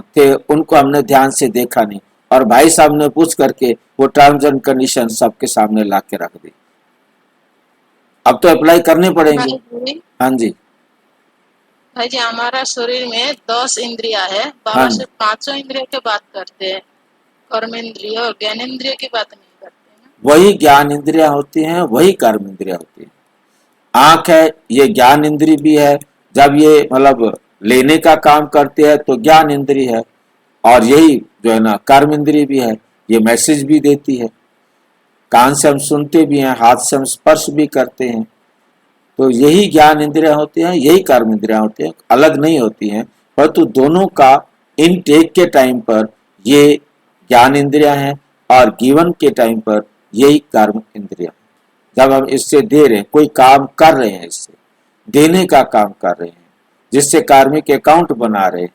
थे उनको हमने ध्यान से देखा नहीं, और भाई साहब ने पूछ करके वो टर्म्स एंड कंडीशन सबके सामने ला के रख दी। अब तो अप्लाई करने पड़ेंगे। हाँ जी, भाई जी, हमारा शरीर में 10 इंद्रिया है। हाँ बाबा जी। से 5 इंद्रिय की बात करते हैं, कर्म इंद्रिय और ज्ञान इंद्रिय की बात नहीं करते हैं। वही ज्ञान इंद्रिया होती हैं, वही कर्म इंद्रिया होती है। आंख है, ये ज्ञान इंद्रिय भी है। जब ये मतलब लेने का काम करते हैं तो ज्ञान इंद्रिय है, और यही जो है ना कर्म इंद्रिय भी है, ये मैसेज भी देती है। कान से हम सुनते भी हैं, हाथ से हम स्पर्श भी करते हैं, तो यही ज्ञान इंद्रिया होती हैं, यही कर्म इंद्रिया होती हैं, अलग नहीं होती हैं। परंतु दोनों का इनटेक के टाइम पर ये ज्ञान इंद्रिया हैं और गिवन के टाइम पर यही कर्म इंद्रिया। जब हम इससे दे रहे हैं, कोई काम कर रहे हैं, इससे देने का काम कर रहे हैं, जिससे कार्मिक अकाउंट बना रहे हैं,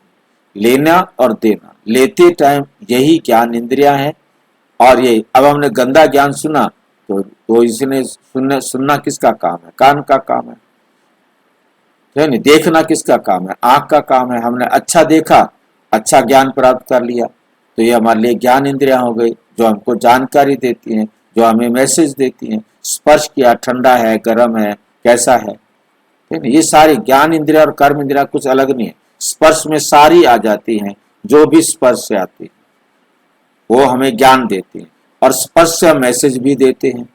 लेना और देना। लेते टाइम यही ज्ञान इंद्रिया है। और ये अब हमने गंदा ज्ञान सुना तो इसने सुनना किसका काम है? कान का काम है नहीं? देखना किसका काम है? आंख का काम है। हमने अच्छा देखा, अच्छा ज्ञान प्राप्त कर लिया, तो ये हमारे लिए ज्ञान इंद्रिया हो गई, जो हमको जानकारी देती हैं, जो हमें मैसेज देती हैं। स्पर्श किया, ठंडा है, गर्म है, कैसा है, ठीक है? ये सारी ज्ञान इंद्रिया और कर्म इंद्रिया कुछ अलग नहीं है। स्पर्श में सारी आ जाती हैं, जो भी स्पर्श से आती है वो हमें ज्ञान देती है, और स्पर्श से हम मैसेज भी देते हैं।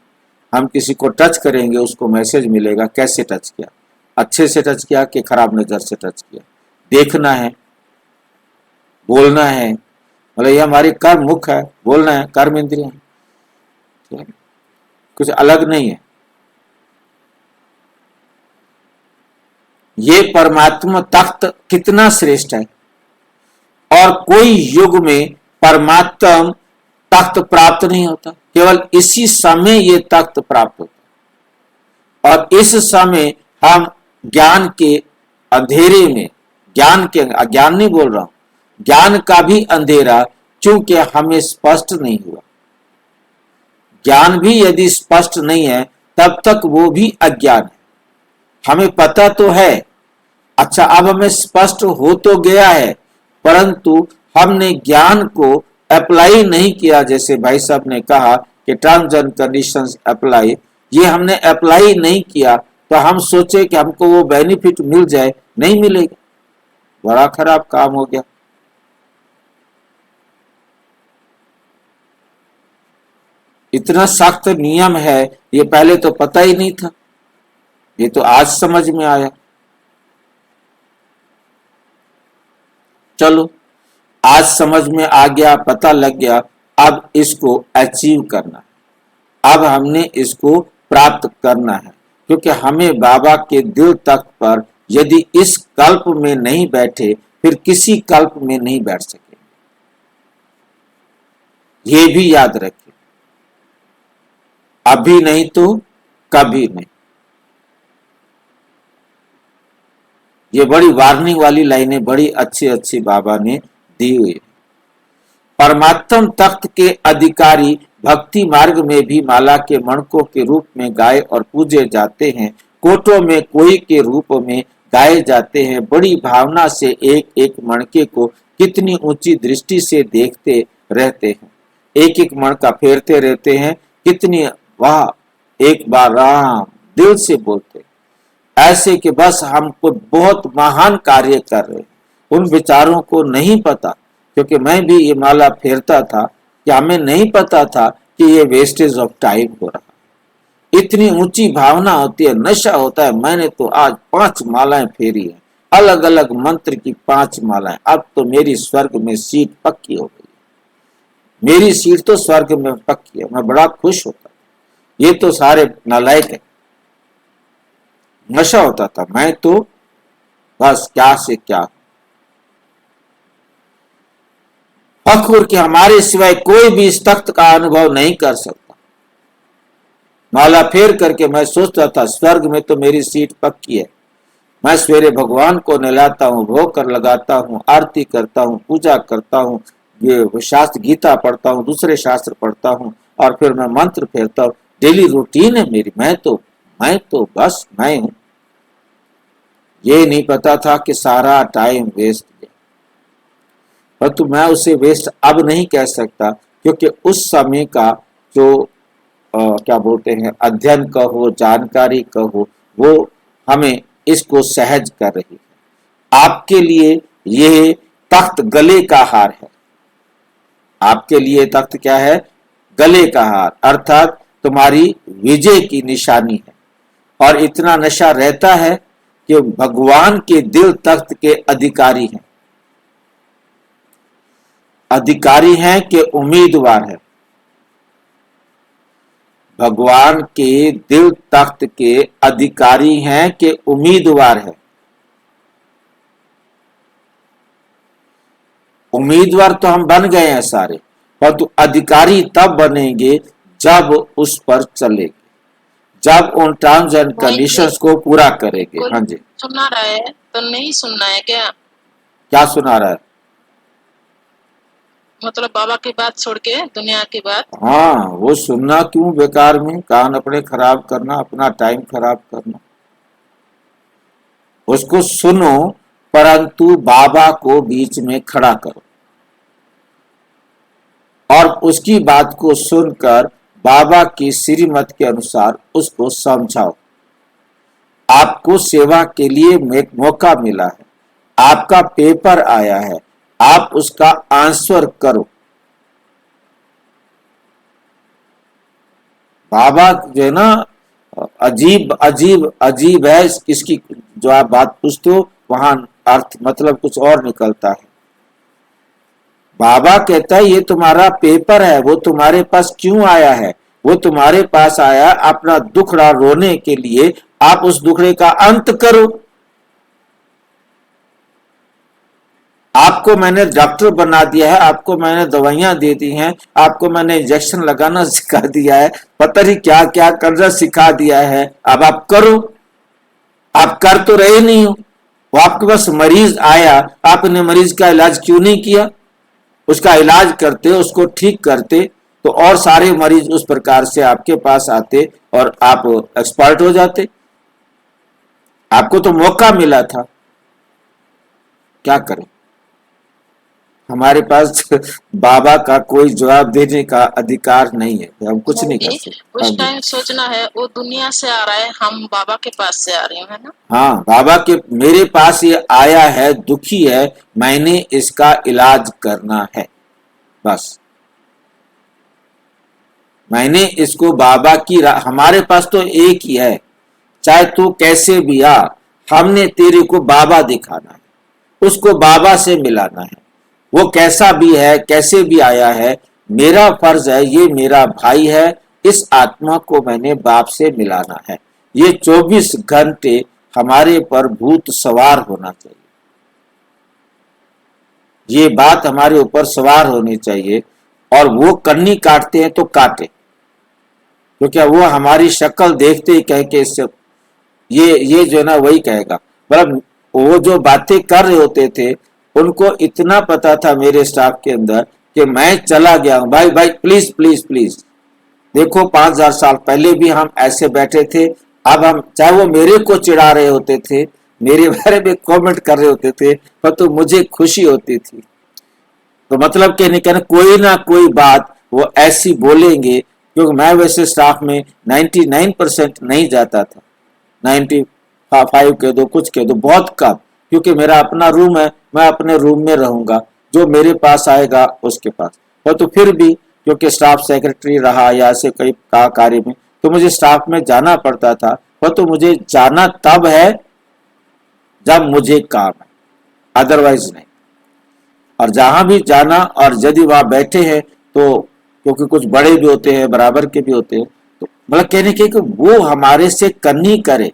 हम किसी को टच करेंगे, उसको मैसेज मिलेगा, कैसे टच किया, अच्छे से टच किया कि खराब नजर से टच किया। देखना है, बोलना है, मतलब ये हमारी कर्म मुख है, बोलना है, कर्म इंद्रिय है। कुछ अलग नहीं है। ये परमात्मा तख्त कितना श्रेष्ठ है, और कोई युग में परमात्मा तख्त प्राप्त नहीं होता, केवल इसी समय ये तख्त प्राप्त होता। और इस समय हम ज्ञान के अंधेरे में, ज्ञान के, अज्ञान नहीं बोल रहा हूं, ज्ञान का भी अंधेरा, चूंकि हमें स्पष्ट नहीं हुआ। ज्ञान भी यदि स्पष्ट नहीं है तब तक वो भी अज्ञान है। हमें पता तो है, अच्छा अब हमें स्पष्ट हो तो गया है, परंतु हमने ज्ञान को अप्लाई नहीं किया। जैसे भाई साहब ने कहा कि टर्म्स एंड कंडीशंस अप्लाई, ये हमने अप्लाई नहीं किया, तो हम सोचे कि हमको वो बेनिफिट मिल जाए, नहीं मिलेगा, बड़ा खराब काम हो गया। इतना सख्त नियम है, ये पहले तो पता ही नहीं था, ये तो आज समझ में आया। चलो आज समझ में आ गया, पता लग गया, अब इसको अचीव करना है, अब हमने इसको प्राप्त करना है। क्योंकि हमें बाबा के दिल तख्त पर यदि इस कल्प में नहीं बैठे, फिर किसी कल्प में नहीं बैठ सके, ये भी याद रखिए। अभी नहीं तो कभी नहीं। ये बड़ी वार्निंग वाली लाइनें बड़ी अच्छी अच्छी बाबा ने दी हुई है। परमात्म तख्त के अधिकारी भक्ति मार्ग में भी माला के मणकों के रूप में गाए और पूजे जाते हैं, कोटों में कोई के रूप में गाए जाते हैं। बड़ी भावना से एक एक मणके को कितनी ऊंची दृष्टि से देखते रहते हैं, एक एक मणका फेरते रहते हैं, कितनी वाह, एक बार राम दिल से बोलते, ऐसे कि बस हमको बहुत महान कार्य कर रहे। उन विचारों को नहीं पता, क्योंकि मैं भी ये माला फेरता था कि हमें नहीं पता था कि ये वेस्टेज ऑफ टाइम हो रहा। इतनी ऊंची भावना होती है, नशा होता है। मैंने तो आज 5 मालाएं फेरी है, अलग अलग मंत्र की 5 मालाएं। अब तो मेरी स्वर्ग में सीट पक्की हो गई, मेरी सीट तो स्वर्ग में पक्की है। मैं बड़ा खुश होता, ये तो सारे नालायक है। नशा होता था, मैं तो बस क्या से क्या, फख्र कि हमारे सिवाय कोई भी इस तख्त का अनुभव नहीं कर सकता। माला फेर करके मैं सोचता था स्वर्ग में तो मेरी सीट पक्की है। मैं सवेरे भगवान को नहलाता हूँ, भोग कर लगाता हूँ, आरती करता हूँ, पूजा करता हूँ, ये शास्त्र गीता पढ़ता हूँ, दूसरे शास्त्र पढ़ता हूँ, और फिर मैं मंत्र फेरता हूँ। डेली रूटीन है मेरी। मैं तो बस मैं हूं। ये नहीं पता था कि सारा टाइम वेस्ट गया, परंतु मैं उसे वेस्ट अब नहीं कह सकता, क्योंकि उस समय का जो क्या बोलते हैं अध्ययन कहो, जानकारी कहो, वो हमें इसको सहज कर रही है। आपके लिए यह तख्त गले का हार है। आपके लिए तख्त क्या है? गले का हार, अर्थात तुम्हारी विजय की निशानी है। और इतना नशा रहता है कि भगवान के दिल तख्त के अधिकारी हैं, अधिकारी हैं कि उम्मीदवार है। भगवान के दिल तख्त के अधिकारी हैं कि उम्मीदवार है। उम्मीदवार तो हम बन गए हैं सारे, परंतु अधिकारी तब बनेंगे जब उस पर चलेंगे, जब उन टर्म्स एंड कंडीशंस को पूरा करेंगे। हाँ जी, सुना रहा है तो नहीं सुनना है क्या? क्या सुना रहा है? मतलब बाबा की बात छोड़ के दुनिया की बात। हाँ, वो सुनना क्यों बेकार में, कान अपने खराब करना, अपना टाइम खराब करना। उसको सुनो, परंतु बाबा को बीच में खड़ा करो और उसकी बात को सुनकर बाबा की श्रीमत के अनुसार उसको समझाओ। आपको सेवा के लिए एक मौका मिला है, आपका पेपर आया है, आप उसका आंसर करो। बाबा जो है ना, अजीब अजीब अजीब है इसकी, जो आप बात पूछते हो वहां अर्थ मतलब कुछ और निकलता है। बाबा कहता है ये तुम्हारा पेपर है, वो तुम्हारे पास क्यों आया है? वो तुम्हारे पास आया अपना दुखड़ा रोने के लिए, आप उस दुखड़े का अंत करो। आपको मैंने डॉक्टर बना दिया है, आपको मैंने दवाइयां दे दी हैं, आपको मैंने इंजेक्शन लगाना सिखा दिया है, पता नहीं क्या क्या करना सिखा दिया है, अब आप करो। आप कर तो रहे नहीं हो। वो आपके पास मरीज आया, आपने मरीज का इलाज क्यों नहीं किया? उसका इलाज करते, उसको ठीक करते, तो और सारे मरीज उस प्रकार से आपके पास आते और आप एक्सपर्ट हो जाते। आपको तो मौका मिला था, क्या करें? हमारे पास बाबा का कोई जवाब देने का अधिकार नहीं है, हम कुछ नहीं कर सकते। हाँ उस जी। टाइम सोचना है वो दुनिया से आ रहा है, हम बाबा के पास से आ रहे हैं, है ना। हाँ, बाबा के मेरे पास ये आया है, दुखी है, मैंने इसका इलाज करना है, बस। मैंने इसको बाबा की हमारे पास तो एक ही है, चाहे तू कैसे भी आ, हमने तेरे को बाबा दिखाना है, उसको बाबा से मिलाना है। वो कैसा भी है, कैसे भी आया है, मेरा फर्ज है, ये मेरा भाई है, इस आत्मा को मैंने बाप से मिलाना है। ये 24 घंटे हमारे पर भूत सवार होना चाहिए, ये बात हमारे ऊपर सवार होनी चाहिए। और वो कन्नी काटते हैं तो काटे, क्योंकि वो हमारी शक्ल देखते ही कह के इससे ये जो है ना वही कहेगा। मतलब वो जो बातें कर रहे होते थे, उनको इतना पता था मेरे स्टाफ के अंदर कि मैं चला गया हूं। भाई भाई प्लीज प्लीज प्लीज देखो, 5000 साल पहले भी हम ऐसे बैठे थे। अब हम, चाहे वो मेरे को चिढ़ा रहे होते थे, मेरे बारे में कमेंट कर रहे होते थे, पर तो मुझे खुशी होती थी। तो मतलब कहने कहना कोई ना कोई बात वो ऐसी बोलेंगे, क्योंकि मैं वैसे स्टाफ में 99% नहीं जाता था। 95 कह दो, कुछ कह दो, बहुत कम, क्योंकि मेरा अपना रूम है, मैं अपने रूम में रहूंगा, जो मेरे पास आएगा उसके पास। और तो फिर भी क्योंकि स्टाफ सेक्रेटरी रहा या ऐसे कई कार्य में, तो मुझे स्टाफ में जाना पड़ता था। पर तो मुझे जाना तब है जब मुझे काम है, अदरवाइज नहीं। और जहां भी जाना, और यदि वहां बैठे हैं तो क्योंकि कुछ बड़े भी होते हैं, बराबर के भी होते हैं, तो मतलब कहने के कि वो हमारे से करनी करे।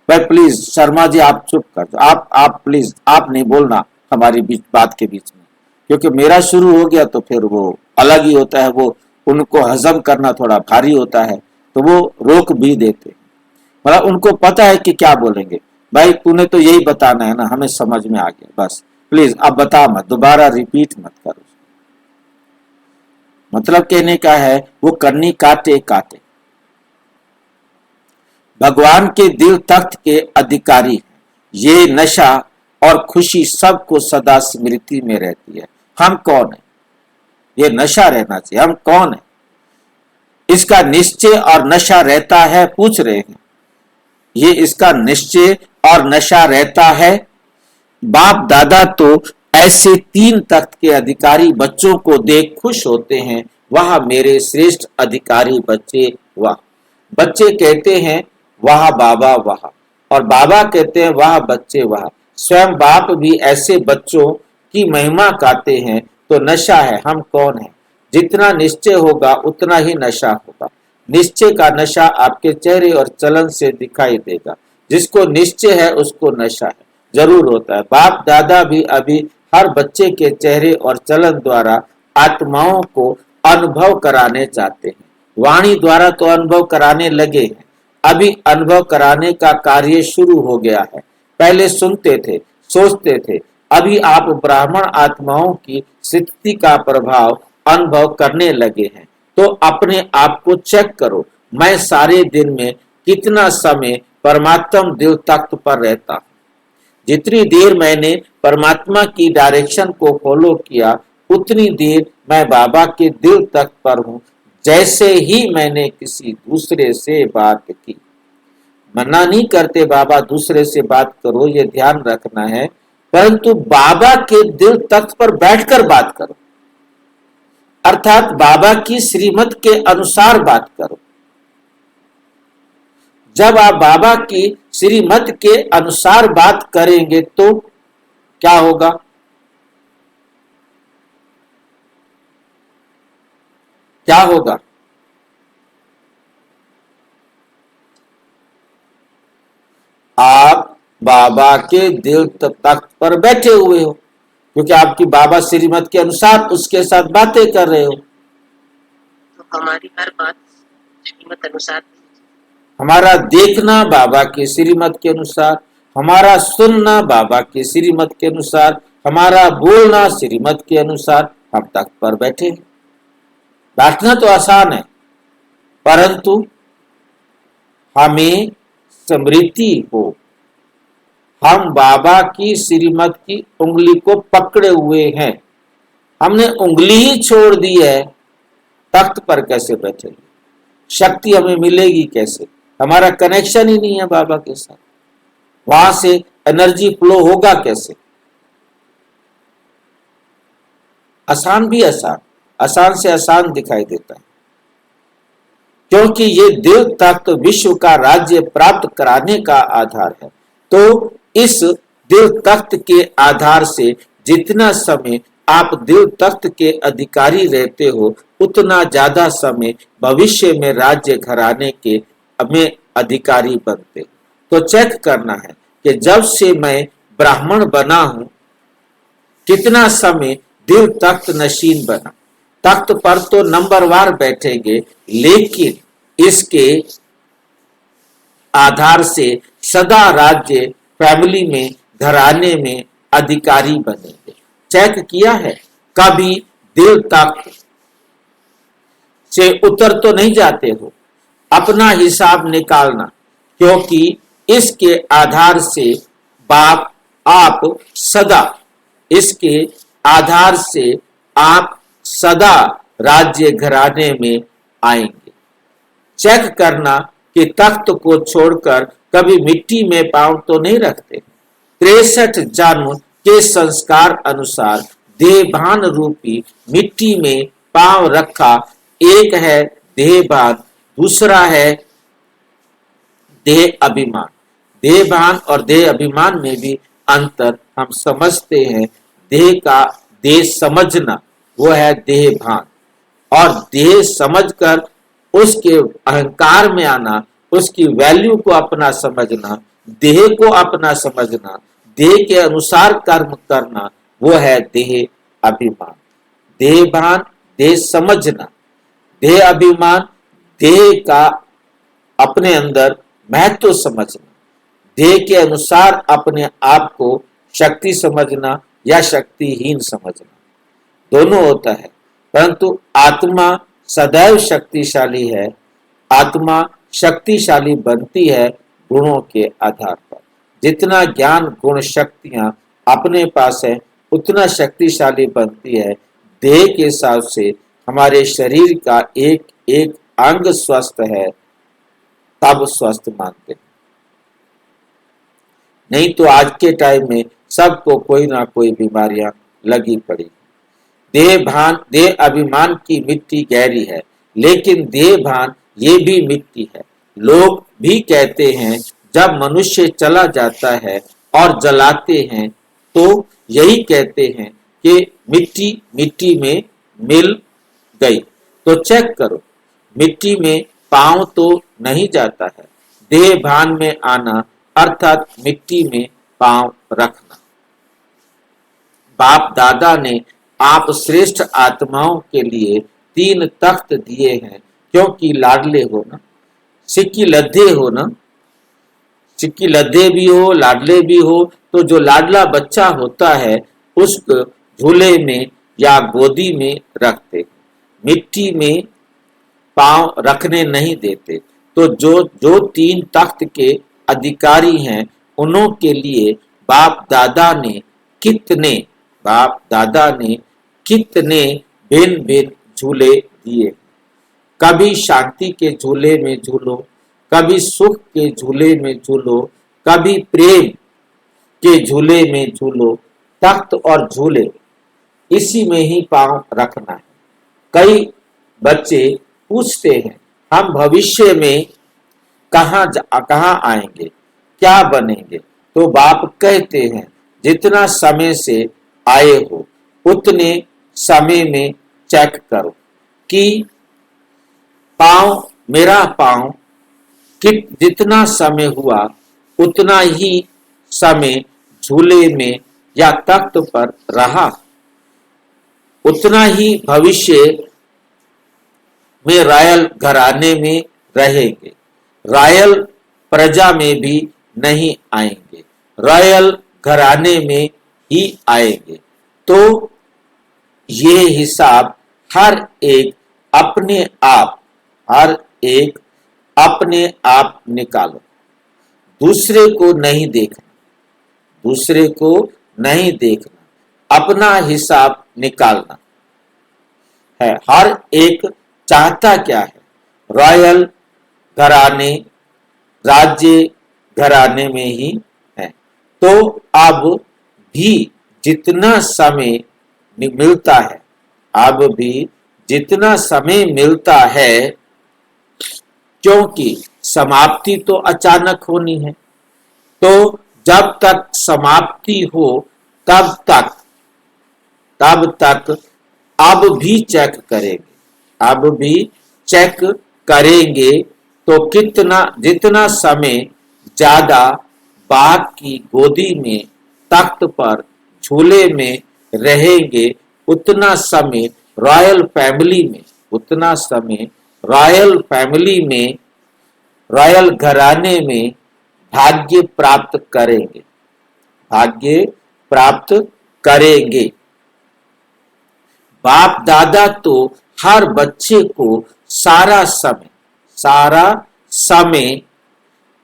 भाई प्लीज शर्मा जी आप चुप कर दो, आप प्लीज आप नहीं बोलना हमारी बीच बात के बीच में, क्योंकि मेरा शुरू हो गया तो फिर वो अलग ही होता है, वो उनको हजम करना थोड़ा भारी होता है, तो वो रोक भी देते। मतलब उनको पता है कि क्या बोलेंगे। भाई तूने तो यही बताना है ना, हमें समझ में आ गया, बस प्लीज अब बता मत, दोबारा रिपीट मत करो। मतलब कहने का है वो करनी काटे काटे। भगवान के दिल तख्त के अधिकारी हैं। ये नशा और खुशी सबको सदा स्मृति में रहती है। हम कौन है? ये नशा रहना चाहिए, हम कौन है? इसका निश्चय और नशा रहता है, पूछ रहे हैं। ये इसका निश्चय और नशा रहता है। बाप दादा तो ऐसे 3 तख्त के अधिकारी बच्चों को देख खुश होते हैं, वाह मेरे श्रेष्ठ अधिकारी बच्चे, वाह। बच्चे कहते हैं वाह बाबा वाह, और बाबा कहते हैं वाह बच्चे वाह। स्वयं बाप भी ऐसे बच्चों की महिमा गाते हैं। तो नशा है, हम कौन है? जितना निश्चय होगा उतना ही नशा होगा। निश्चय का नशा आपके चेहरे और चलन से दिखाई देगा। जिसको निश्चय है उसको नशा है, जरूर होता है। बाप दादा भी अभी हर बच्चे के चेहरे और चलन द्वारा आत्माओं को अनुभव कराने चाहते हैं। वाणी द्वारा तो अनुभव कराने लगे हैं, अभी अनुभव कराने का कार्य शुरू हो गया है। पहले सुनते थे, सोचते थे, अभी आप ब्राह्मण आत्माओं की स्थिति का प्रभाव अनुभव करने लगे हैं। तो अपने आप को चेक करो, मैं सारे दिन में कितना समय परमात्मा दिल तख्त पर रहता हूं। जितनी देर मैंने परमात्मा की डायरेक्शन को फॉलो किया, उतनी देर मैं बाबा के दिल तख्त पर हूं। जैसे ही मैंने किसी दूसरे से बात की, मना नहीं करते बाबा दूसरे से बात करो, ये ध्यान रखना है, परंतु बाबा के दिल तख्त पर बैठकर बात करो, अर्थात बाबा की श्रीमत के अनुसार बात करो। जब आप बाबा की श्रीमत के अनुसार बात करेंगे तो क्या होगा? क्या होगा? बाबा के दिल तख्त पर बैठे हुए हो, क्योंकि आपकी बाबा श्रीमत के अनुसार उसके साथ बातें कर रहे हो। तो हमारी हर बात श्रीमत अनुसार, हमारा देखना बाबा के श्रीमत के अनुसार, हमारा सुनना बाबा के श्रीमत के अनुसार, हमारा बोलना श्रीमत के अनुसार। हम तख्त पर बैठे हैं। बैठना तो आसान है, परंतु हमें स्मृति हो, हम बाबा की श्रीमत की उंगली को पकड़े हुए हैं। हमने उंगली ही छोड़ दी है, तख्त पर कैसे बैठेंगे? शक्ति हमें मिलेगी कैसे? हमारा कनेक्शन ही नहीं है बाबा के साथ, वहां से एनर्जी फ्लो होगा कैसे? आसान भी आसान से आसान दिखाई देता है, क्योंकि ये दिल तख्त विश्व का राज्य प्राप्त कराने का आधार है। तो इस दिल तख्त के आधार से जितना समय आप दिल तख्त के अधिकारी रहते हो, उतना ज्यादा समय भविष्य में राज्य घराने के में अधिकारी बनते। तो चेक करना है कि जब से मैं ब्राह्मण बना हूं, कितना समय दिल तख्त नशीन बना। तख्त पर तो नंबरवार बैठेंगे, लेकिन इसके आधार से सदा राज्य फैमिली में घराने में अधिकारी बनेंगे। चेक किया है? कभी दिल तख्त से उतर तो नहीं जाते हो। अपना हिसाब निकालना, क्योंकि इसके आधार से बाप आप सदा, इसके आधार से आप सदा राज्य घराने में आएंगे। चेक करना कि तख्त को छोड़कर कभी मिट्टी में पांव तो नहीं रखते। 63 जन्म के संस्कार अनुसार देहभान रूपी मिट्टी में पांव रखा। एक है देहभान, दूसरा है देह अभिमान। देहभान और देह अभिमान में भी अंतर हम समझते हैं। देह का देह समझना वो है देहभान, और देह समझकर उसके अहंकार में आना, उसकी वैल्यू को अपना समझना, देह को अपना समझना, देह के अनुसार कर्म करना, वो है देह अभिमान। देहभान देह समझना, देह अभिमान देह का अपने अंदर महत्व समझना, देह के अनुसार अपने आप को शक्ति समझना या शक्तिहीन समझना, दोनों होता है। परंतु आत्मा सदैव शक्तिशाली है। आत्मा शक्तिशाली बनती है गुणों के आधार पर। जितना ज्ञान गुण शक्तियां अपने पास है, उतना शक्तिशाली बनती है। देह के हिसाब से हमारे शरीर का एक एक अंग स्वस्थ है, तब स्वस्थ मानते हैं। नहीं तो आज के टाइम में सबको कोई ना कोई बीमारियां लगी पड़ी। देह अभिमान की मिट्टी गहरी है, लेकिन देह भान ये भी मिट्टी है। लोग भी कहते हैं जब मनुष्य चला जाता है और जलाते हैं तो यही कहते हैं कि मिट्टी मिट्टी में मिल गई। तो चेक करो, मिट्टी में पांव तो नहीं जाता है। देह भान में आना अर्थात मिट्टी में पांव रखना। बाप दादा ने आप श्रेष्ठ आत्माओं के लिए 3 तख्त दिए हैं, क्योंकि लाडले हो ना, सिक्की लद्दे हो ना, सिक्की लद्दे भी हो लाडले भी हो। तो जो लाडला बच्चा होता है उसको झूले में या गोदी में रखते, मिट्टी में पांव रखने नहीं देते। तो जो 3 तख्त के अधिकारी हैं, उन्हों के लिए बाप दादा ने कितने भिन्न भिन्न झूले दिए। कभी शांति के झूले में झूलो, कभी सुख के झूले में झूलो, कभी प्रेम के झूले में झूलो। तख्त और झूले इसी में ही पांव रखना है। कई बच्चे पूछते हैं हम भविष्य में कहाँ आएंगे, क्या बनेंगे? तो बाप कहते हैं जितना समय से आए हो उतने समय में चेक करो कि मेरा पांव जितना समय हुआ उतना ही समय झूले में या तख्त पर रहा, उतना ही भविष्य में रॉयल घराने में रहेंगे। रॉयल प्रजा में भी नहीं आएंगे, रॉयल घराने में ही आएंगे। तो ये हिसाब हर एक अपने आप निकालो। दूसरे को नहीं देखना, दूसरे को नहीं देखना, अपना हिसाब निकालना है। हर एक चाहता क्या है? रॉयल घराने, राज्य घराने में ही है। तो अब भी जितना समय मिलता है, अब भी जितना समय मिलता है, क्योंकि समाप्ति तो अचानक होनी है, तो जब तक समाप्ति हो तब तक अब भी चेक करेंगे, अब भी चेक करेंगे। तो जितना समय ज्यादा बाप की गोदी में, तख्त पर, झूले में रहेंगे, उतना समय रॉयल फैमिली में, उतना समय रॉयल फैमिली में, रॉयल घराने में भाग्य प्राप्त करेंगे, भाग्य प्राप्त करेंगे। बाप दादा तो हर बच्चे को सारा समय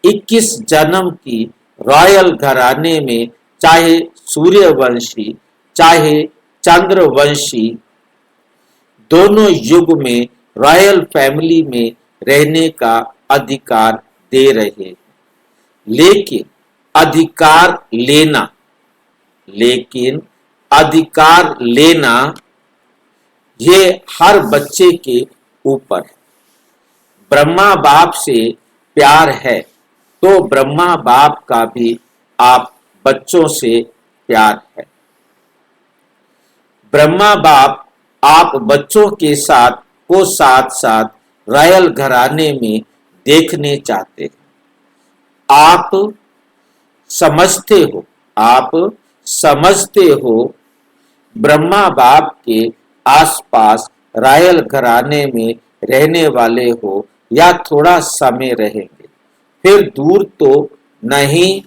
21 जन्म की रॉयल घराने में, चाहे सूर्यवंशी चाहे चंद्रवंशी, दोनों युग में रॉयल फैमिली में रहने का अधिकार दे रहे हैं। लेकिन अधिकार लेना ये हर बच्चे के ऊपर है। ब्रह्मा बाप से प्यार है, तो ब्रह्मा बाप का भी आप बच्चों से प्यार है। ब्रह्मा बाप आप बच्चों के साथ साथ रॉयल घराने में देखने चाहते हैं। आप समझते हो ब्रह्मा बाप के आसपास रॉयल घराने में रहने वाले हो या थोड़ा समय रहेंगे, फिर दूर तो नहीं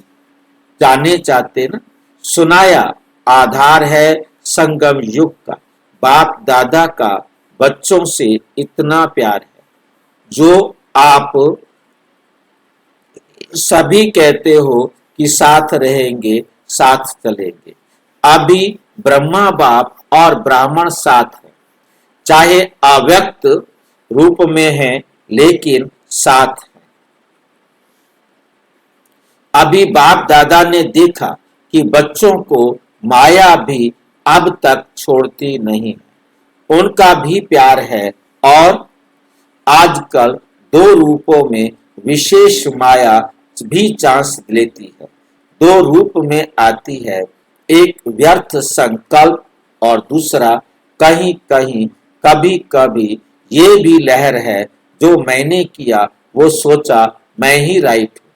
जाने चाहते ना। सुनाया आधार है संगम युग का। बाप दादा का बच्चों से इतना प्यार है, जो आप सभी कहते हो कि साथ रहेंगे, साथ चलेंगे। अभी ब्रह्मा बाप और ब्राह्मण साथ है, चाहे अव्यक्त रूप में है, लेकिन साथ है। अभी बाप दादा ने देखा कि बच्चों को माया भी अब तक छोड़ती नहीं, उनका भी प्यार है। और आजकल 2 रूपों में विशेष माया भी चांस लेती है, 2 रूप में आती है। एक व्यर्थ संकल्प और दूसरा कहीं कभी कभी ये भी लहर है, जो मैंने किया वो सोचा मैं ही राइट हूं,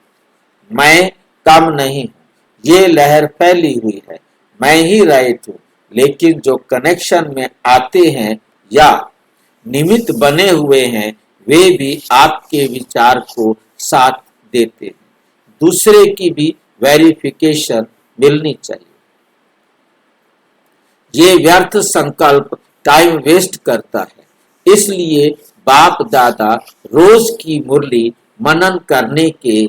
मैं कम नहीं हूं। ये लहर फैली हुई है, मैं ही राइट हूं। लेकिन जो कनेक्शन में आते हैं या निमित्त बने हुए हैं, वे भी आपके विचार को साथ देते हैं। दूसरे की भी वेरिफिकेशन मिलनी चाहिए। ये व्यर्थ संकल्प टाइम वेस्ट करता है। इसलिए बाप दादा रोज की मुरली मनन करने के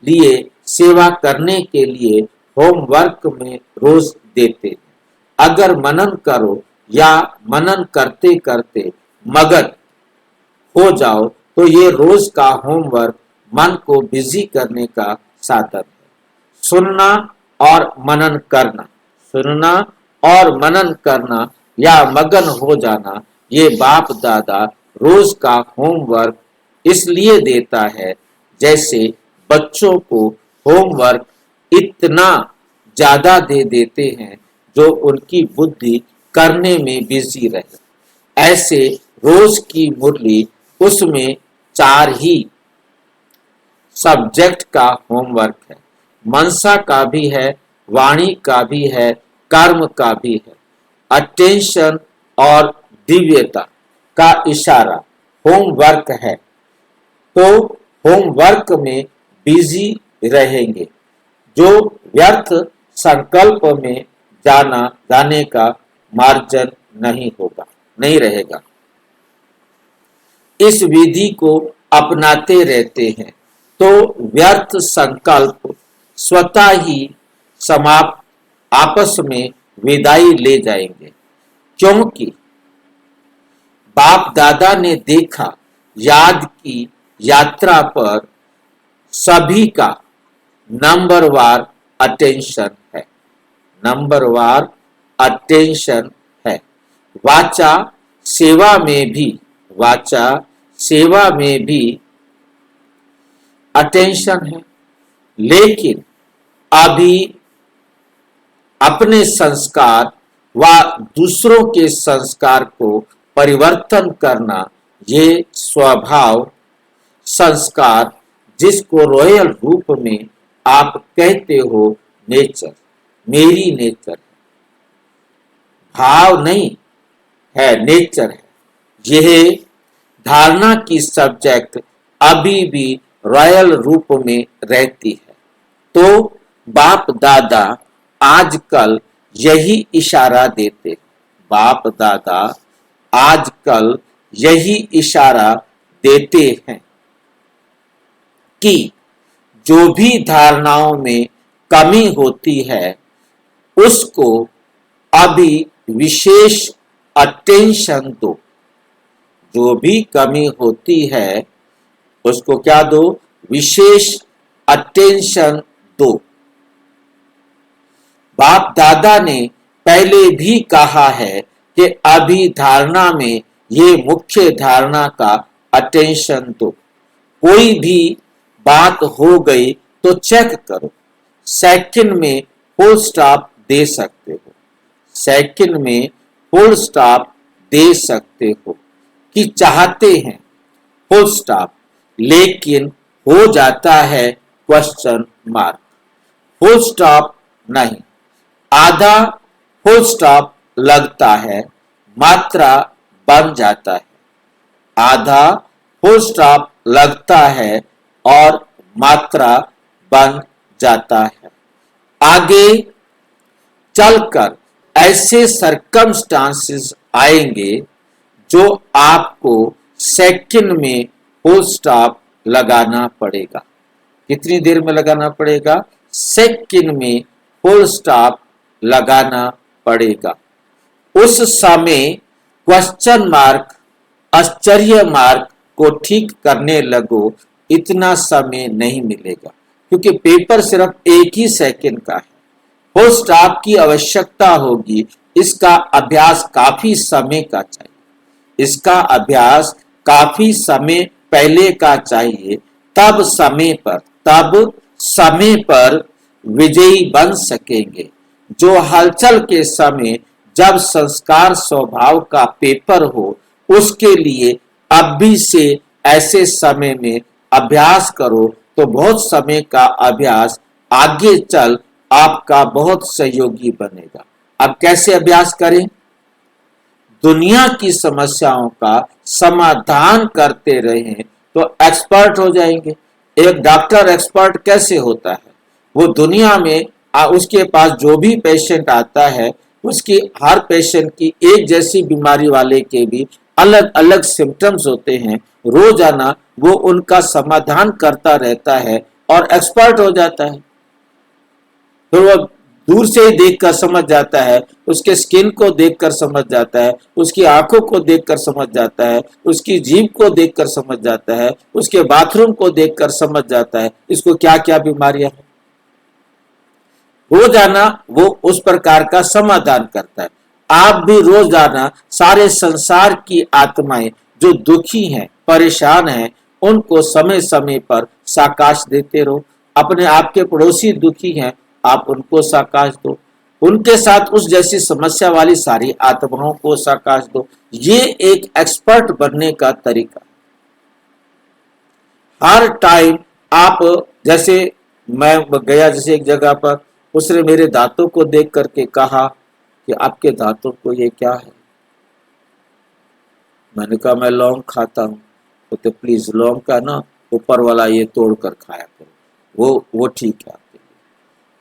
लिए, सेवा करने के लिए होमवर्क में रोज देते हैं। अगर मनन करो या मनन करते करते मगन हो जाओ, तो ये रोज का होमवर्क मन को बिजी करने का साधन है। सुनना और मनन करना, सुनना और मनन करना या मगन हो जाना, ये बाप दादा रोज का होमवर्क इसलिए देता है, जैसे बच्चों को होमवर्क इतना ज्यादा दे देते हैं जो उनकी बुद्धि करने में बिजी रहे। ऐसे रोज की मुरली, उसमें 4 ही सब्जेक्ट का होमवर्क है। मनसा का भी है, वाणी का भी है, कर्म का भी है। अटेंशन और दिव्यता का इशारा होमवर्क है, तो होमवर्क में बिजी रहेंगे। जो व्यर्थ संकल्प में जाने का मार्जन नहीं रहेगा। इस विधि को अपनाते रहते हैं तो व्यर्थ संकल्प स्वतः ही समाप्त आपस में विदाई ले जाएंगे, क्योंकि बाप दादा ने देखा याद की यात्रा पर सभी का नंबरवार अटेंशन है, नंबरवार अटेंशन है। वाचा सेवा में भी अटेंशन है, लेकिन अभी अपने संस्कार व दूसरों के संस्कार को परिवर्तन करना, ये स्वभाव संस्कार जिसको रॉयल रूप में आप कहते हो नेचर, मेरी नेचर है, भाव नहीं है, नेचर है। यह धारणा की सब्जेक्ट अभी भी रॉयल रूप में रहती है। तो बाप दादा आजकल यही इशारा देते, बाप दादा आजकल यही इशारा देते हैं कि जो भी धारणाओं में कमी होती है उसको अभी विशेष अटेंशन दो। जो भी कमी होती है उसको क्या दो? विशेष अटेंशन दो। बाप दादा ने पहले भी कहा है कि अभी धारणा में ये मुख्य धारणा का अटेंशन दो। कोई भी बात हो गई तो चेक करो, सेकंड में फुल स्टॉप दे सकते हो, सेकंड में फुल स्टॉप दे सकते हो कि चाहते हैं फुल स्टॉप, लेकिन हो जाता है क्वेश्चन मार्क। फुल स्टॉप नहीं, आधा फुल स्टॉप लगता है, मात्रा बन जाता है। आधा फुल स्टॉप लगता है और मात्रा बन जाता है। आगे चलकर ऐसे सरकमस्टांसेस आएंगे जो आपको सेकंड में फुल स्टॉप लगाना पड़ेगा। कितनी देर में लगाना पड़ेगा? सेकंड में फुल स्टॉप लगाना पड़ेगा। उस समय क्वेश्चन मार्क, आश्चर्य मार्क को ठीक करने लगो, इतना समय नहीं मिलेगा, क्योंकि पेपर सिर्फ एक ही सेकंड का है। फुल स्टॉप की आवश्यकता होगी, इसका अभ्यास काफी समय का चाहिए, इसका अभ्यास काफी समय पहले का चाहिए, तब समय पर विजयी बन सकेंगे। जो हलचल के समय जब संस्कार स्वभाव का पेपर हो, उसके लिए अभी से ऐसे समय में अभ्यास करो तो बहुत समय का अभ्यास आगे चल आपका बहुत सहयोगी बनेगा। अब कैसे अभ्यास करें? दुनिया की समस्याओं का समाधान करते रहें तो एक्सपर्ट हो जाएंगे। एक डॉक्टर एक्सपर्ट कैसे होता है? वो दुनिया में उसके पास जो भी पेशेंट आता है, उसकी हर पेशेंट की एक जैसी बीमारी वाले के भी अलग अलग सिम्टम्स होते हैं। रोजाना वो उनका समाधान करता रहता है और एक्सपर्ट हो जाता है। फिर वो दूर से ही देखकर समझ जाता है, उसके स्किन को देखकर समझ जाता है, उसकी आंखों को देखकर समझ जाता है, उसकी जीभ को देखकर समझ जाता है, उसके बाथरूम को देखकर समझ जाता है इसको क्या क्या बीमारियां हैं। रोजाना वो उस प्रकार का समाधान करता है। आप भी रोजाना सारे संसार की आत्माएं जो दुखी हैं, परेशान हैं, उनको समय समय पर साकाश देते रहो। अपने आपके पड़ोसी दुखी हैं, आप उनको साकाश दो, उनके साथ उस जैसी समस्या वाली सारी आत्माओं को साकाश दो। ये एक एक्सपर्ट बनने का तरीका। हर टाइम आप जैसे मैं गया जैसे एक जगह पर, उसने मेरे दांतों को देख करके कहा कि आपके दांतों को ये क्या है। मैंने कहा मैं लौंग खाता हूँ। तो प्लीज लौंग का ना ऊपर वाला ये तोड़ कर खाया करो, वो ठीक है आपके लिए।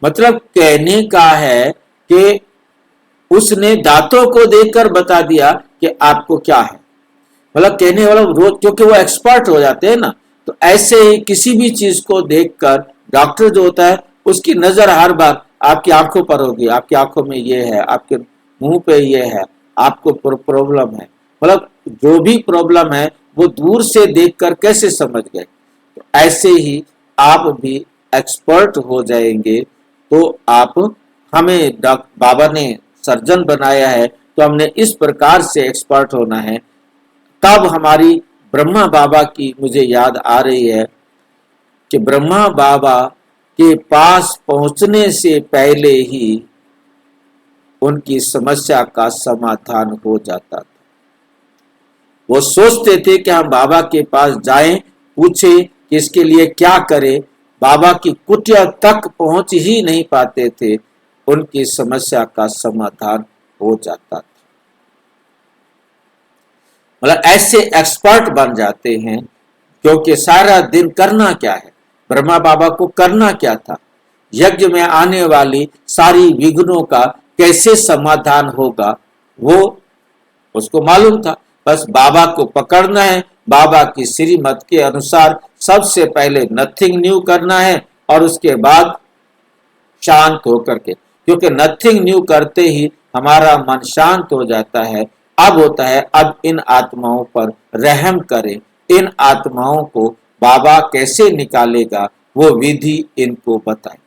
मतलब कहने का है कि उसने दांतों को देखकर बता दिया कि आपको क्या है। मतलब कहने वाला रोज, क्योंकि वो एक्सपर्ट हो जाते हैं ना, तो ऐसे ही किसी भी चीज को देखकर डॉक्टर जो होता है उसकी नजर हर बार आपकी आंखों पर होगी, आपकी आंखों में ये है, आपके मुंह पे ये है, आपको प्रॉब्लम है। मतलब जो भी प्रॉब्लम है वो दूर से देखकर कैसे समझ गए, तो ऐसे ही आप भी एक्सपर्ट हो जाएंगे। तो आप, हमें बाबा ने सर्जन बनाया है तो हमने इस प्रकार से एक्सपर्ट होना है। तब हमारी ब्रह्मा बाबा की मुझे याद आ रही है कि ब्रह्मा बाबा के पास पहुंचने से पहले ही उनकी समस्या का समाधान हो जाता था। वो सोचते थे कि हम बाबा के पास जाएं, पूछें कि इसके लिए क्या करें, बाबा की कुटिया तक पहुंच ही नहीं पाते थे, उनकी समस्या का समाधान हो जाता था। मतलब ऐसे एक्सपर्ट बन जाते हैं, क्योंकि सारा दिन करना क्या है, ब्रह्मा बाबा को करना क्या था, यज्ञ में आने वाली सारी विघ्नों का कैसे समाधान होगा वो उसको मालूम था। बस बाबा को पकड़ना है, बाबा की श्रीमत के अनुसार सबसे पहले नथिंग न्यू करना है और उसके बाद शांत होकर के, क्योंकि नथिंग न्यू करते ही हमारा मन शांत हो जाता है। अब होता है अब इन आत्माओं पर रहम करें, इन आत्माओं को बाबा कैसे निकालेगा वो विधि इनको बताए।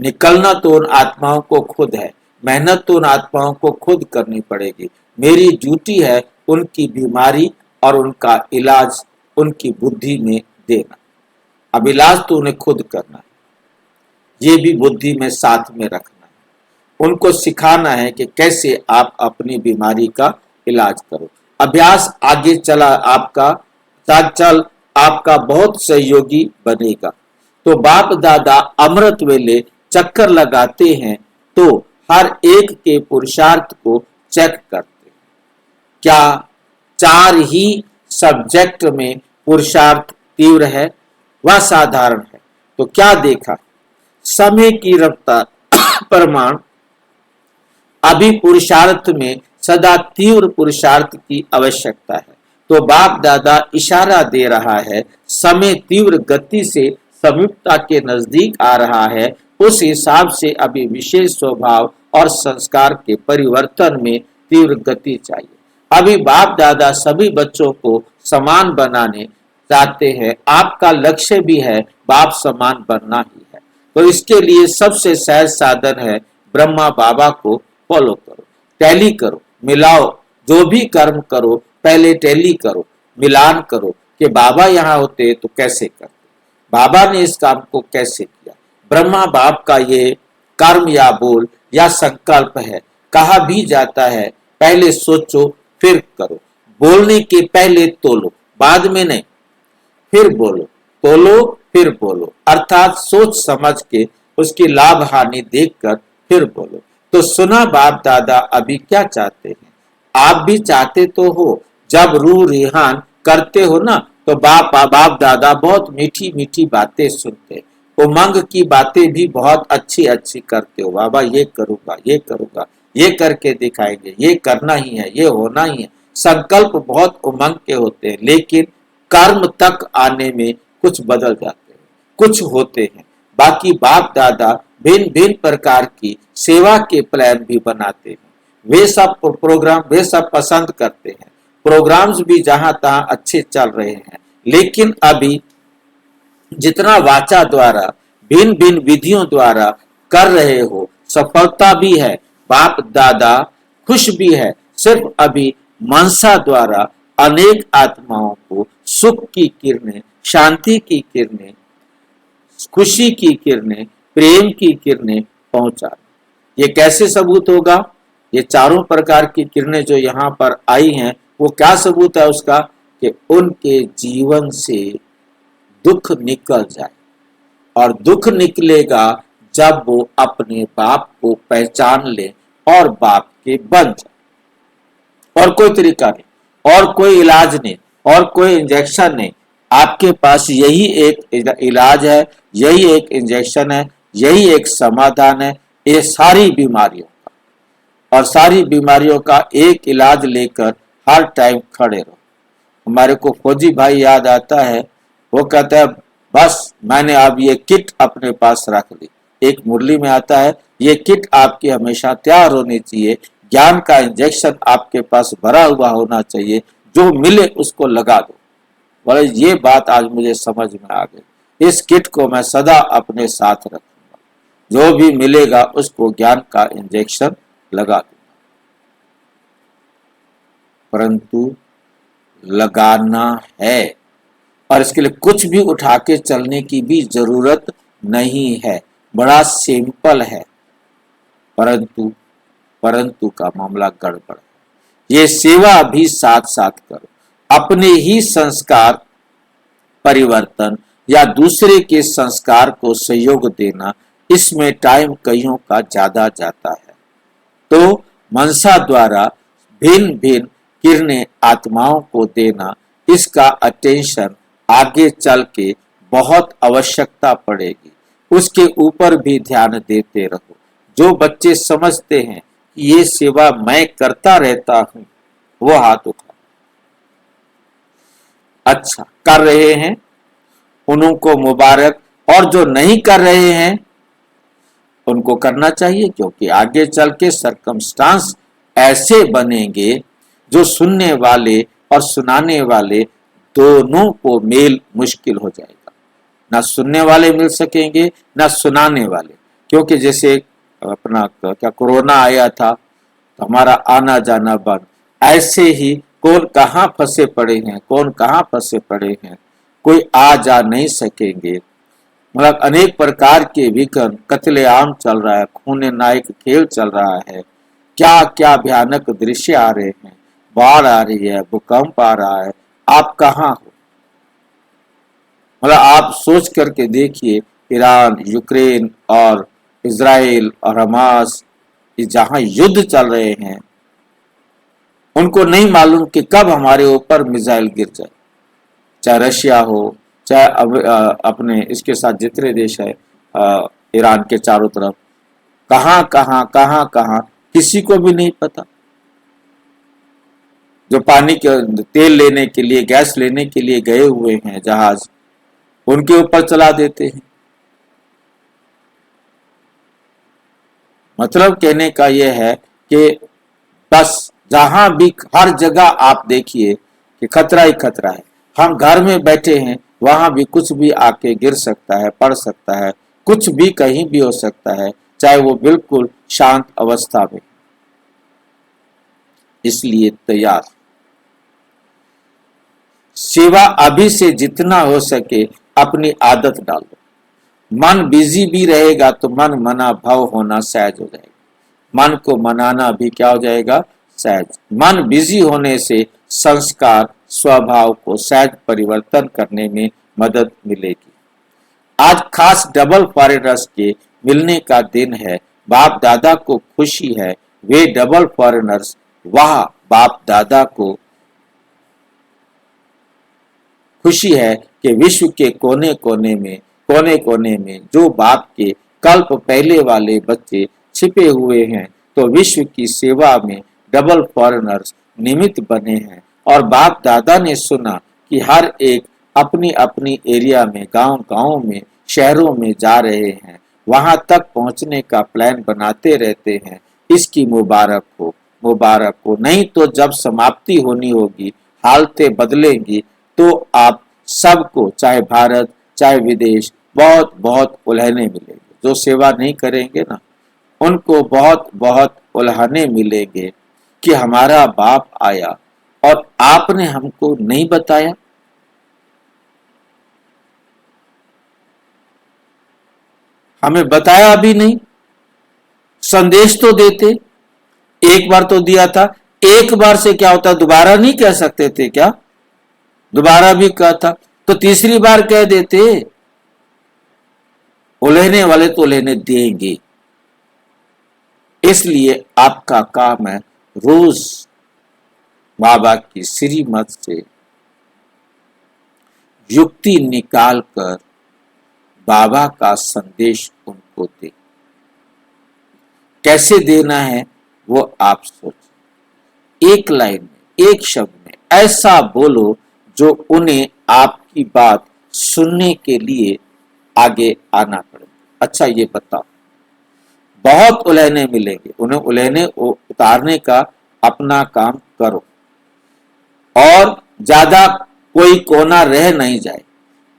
निकलना तो उन आत्माओं को खुद है, मेहनत तो उन आत्माओं को खुद करनी पड़ेगी। मेरी ड्यूटी है उनकी बीमारी और उनका इलाज उनकी बुद्धि में देना। अब इलाज तो उन्हें खुद करना है, ये भी बुद्धि में साथ में रखना है। उनको सिखाना है कि कैसे आप अपनी बीमारी का इलाज करो। अभ्यास आगे चला आपका साथ चल आपका बहुत सहयोगी बनेगा। तो बाप दादा अमृत वेले चक्कर लगाते हैं तो हर एक के पुरुषार्थ को चेक करते हैं। क्या 4 ही सब्जेक्ट में पुरुषार्थ तीव्र है व साधारण है? तो क्या देखा, समय की रफ्तार प्रमाण अभी पुरुषार्थ में सदा तीव्र पुरुषार्थ की आवश्यकता है। तो बाप दादा इशारा दे रहा है, समय तीव्र गति से समीपता के नजदीक आ रहा है, उस हिसाब से अभी विशेष स्वभाव और संस्कार के परिवर्तन में तीव्र गति चाहिए। अभी बाप दादा सभी बच्चों को समान बनाने चाहते हैं। आपका लक्ष्य भी है बाप समान बनना ही है। तो इसके लिए सबसे सहज साधन है ब्रह्मा बाबा को फॉलो करो, टैली करो, मिलाओ, जो भी कर्म करो पहले टैली करो, मिलान करो कि बाबा यहाँ होते तो कैसे करते, बाबा ने इस काम को कैसे किया। ब्रह्मा बाप का ये कर्म या बोल या संकल्प है। कहा भी जाता है पहले सोचो फिर करो, बोलने के पहले तोलो, बाद में नहीं, फिर बोलो, तोलो फिर बोलो, अर्थात सोच समझ के उसकी लाभ हानि देखकर फिर बोलो। तो सुना बाप दादा अभी क्या चाहते हैं, आप भी चाहते तो हो। जब रूह रिहान करते हो ना तो बाप दादा बहुत मीठी मीठी बातें सुनते, उमंग की बातें भी बहुत अच्छी अच्छी करते हो। बाबा ये करूंगा, ये करूंगा, ये करके दिखाएंगे, ये करना ही है, ये होना ही है। संकल्प बहुत उमंग के होते हैं, लेकिन कर्म तक आने में कुछ बदल जाते हैं, कुछ होते हैं। बाकी बाप दादा भिन्न भिन्न प्रकार की सेवा के प्लान भी बनाते हैं। वे सब प्रोग्राम वे सब पसंद करते हैं। प्रोग्राम्स भी जहां तहां अच्छे चल रहे हैं, लेकिन अभी जितना वाचा द्वारा भिन्न भिन्न विधियों द्वारा कर रहे हो, सफलता भी है, बाप दादा खुश भी है। सिर्फ अभी मनसा द्वारा अनेक आत्माओं को सुख की किरणें, शांति की किरणें, खुशी की किरणें, प्रेम की किरणें पहुंचा। ये कैसे सबूत होगा? ये चारों प्रकार की किरणें जो यहाँ पर आई हैं वो क्या सबूत है उसका? कि उनके जीवन से दुख निकल जाए, और दुख निकलेगा जब वो अपने बाप को पहचान ले और बाप के बन जाए। और कोई तरीका नहीं, और कोई इलाज नहीं, और कोई इंजेक्शन नहीं। आपके पास यही एक इलाज है, यही एक इंजेक्शन है, यही एक समाधान है ये सारी बीमारियों का। और सारी बीमारियों का एक इलाज लेकर हर टाइम खड़े रहो। हमारे को फौजी भाई याद आता है, वो कहता है बस मैंने अब ये किट अपने पास रख ली। एक मुरली में आता है, ये किट आपकी हमेशा तैयार होनी चाहिए, ज्ञान का इंजेक्शन आपके पास भरा हुआ होना चाहिए, जो मिले उसको लगा दो। बोले ये बात आज मुझे समझ में आ गई, इस किट को मैं सदा अपने साथ रखूंगा, जो भी मिलेगा उसको ज्ञान का इंजेक्शन लगा दूंगा। परंतु लगाना है, और इसके लिए कुछ भी उठा के चलने की भी जरूरत नहीं है, बड़ा सिंपल है। परंतु का मामला गड़बड़ है। ये सेवा भी साथ साथ करो, अपने ही संस्कार परिवर्तन या दूसरे के संस्कार को सहयोग देना, इसमें टाइम कईयों का ज्यादा जाता है। तो मनसा द्वारा भिन्न भिन्न किरणें आत्माओं को देना, इसका अटेंशन आगे चल के बहुत आवश्यकता पड़ेगी। उसके ऊपर भी ध्यान देते रहो। जो बच्चे समझते हैं कि ये सेवा मैं करता रहता हूं, वो हाथ उठा। अच्छा कर रहे हैं उनको मुबारक, और जो नहीं कर रहे हैं उनको करना चाहिए, क्योंकि आगे चल के सरकमस्टांस ऐसे बनेंगे जो सुनने वाले और सुनाने वाले दोनों को मेल मुश्किल हो जाएगा। ना सुनने वाले मिल सकेंगे ना सुनाने वाले, क्योंकि जैसे अपना क्या कोरोना आया था तो हमारा आना जाना बंद। ऐसे ही कौन कहाँ फंसे पड़े हैं, कौन कहाँ फंसे पड़े हैं, कोई आ जा नहीं सकेंगे। मतलब अनेक प्रकार के विघ्न, कत्लेआम चल रहा है, खून नायक खेल चल रहा है, क्या क्या भयानक दृश्य आ रहे हैं, बाढ़ आ रही है, भूकंप आ रहा है। आप कहाँ हो? मतलब आप सोच करके देखिए, ईरान, यूक्रेन और इजराइल और हमास, जहां युद्ध चल रहे हैं, उनको नहीं मालूम कि कब हमारे ऊपर मिसाइल गिर जाए। चाहे रशिया हो, चाहे अपने इसके साथ जितने देश है ईरान के चारों तरफ, कहां कहां कहां कहां किसी को भी नहीं पता। जो पानी के तेल लेने के लिए, गैस लेने के लिए गए हुए हैं जहाज, उनके ऊपर चला देते हैं। मतलब कहने का यह है कि बस जहां भी हर जगह आप देखिए कि खतरा ही खतरा है। हम घर में बैठे हैं, वहां भी कुछ भी आके गिर सकता है, पड़ सकता है, कुछ भी कहीं भी हो सकता है, चाहे वो बिल्कुल शांत अवस्था में। इसलिए तैयार। सेवा अभी से जितना हो सके अपनी आदत डालो। मन बिजी भी रहेगा तो मन मना भाव होना सहज हो जाएगा। मन को मनाना भी क्या हो जाएगा? सहज। मन बिजी होने से संस्कार स्वभाव को सहज परिवर्तन करने में मदद मिलेगी। आज खास डबल फॉरेनर्स के मिलने का दिन है। बाप दादा को खुशी है, वे डबल फॉरेनर्स वह बाप दादा को खुशी है कि विश्व के कोने कोने में जो बाप के कल्प पहले वाले बच्चे छिपे हुए हैं, तो विश्व की सेवा में डबल फॉरेनर्स निमित्त बने हैं। और बाप दादा ने सुना कि हर एक अपनी अपनी एरिया में, गांव में, शहरों में जा रहे हैं, वहां तक पहुंचने का प्लान बनाते रहते हैं। इसकी मुबारक हो। नहीं तो जब समाप्ति होनी होगी, हालतें बदलेंगी, तो आप सबको, चाहे भारत चाहे विदेश, बहुत बहुत उल्हने मिलेंगे। जो सेवा नहीं करेंगे ना, उनको बहुत बहुत उल्हने मिलेंगे कि हमारा बाप आया और आपने हमको नहीं बताया। हमें बताया भी नहीं, संदेश तो देते, एक बार तो दिया था। एक बार से क्या होता, दोबारा नहीं कह सकते थे क्या? दोबारा भी कहा था तो तीसरी बार कह देते। उलेहने वाले तो उलेहने देंगे। इसलिए आपका काम है रोज बाबा की श्रीमत से युक्ति निकालकर बाबा का संदेश उनको दे। कैसे देना है वो आप सोचें। एक लाइन में, एक शब्द में ऐसा बोलो जो उन्हें आपकी बात सुनने के लिए आगे आना पड़े। अच्छा ये बताओ, बहुत उलहने मिलेंगे, उन्हें उलहने उतारने का अपना काम करो और ज्यादा कोई कोना रह नहीं जाए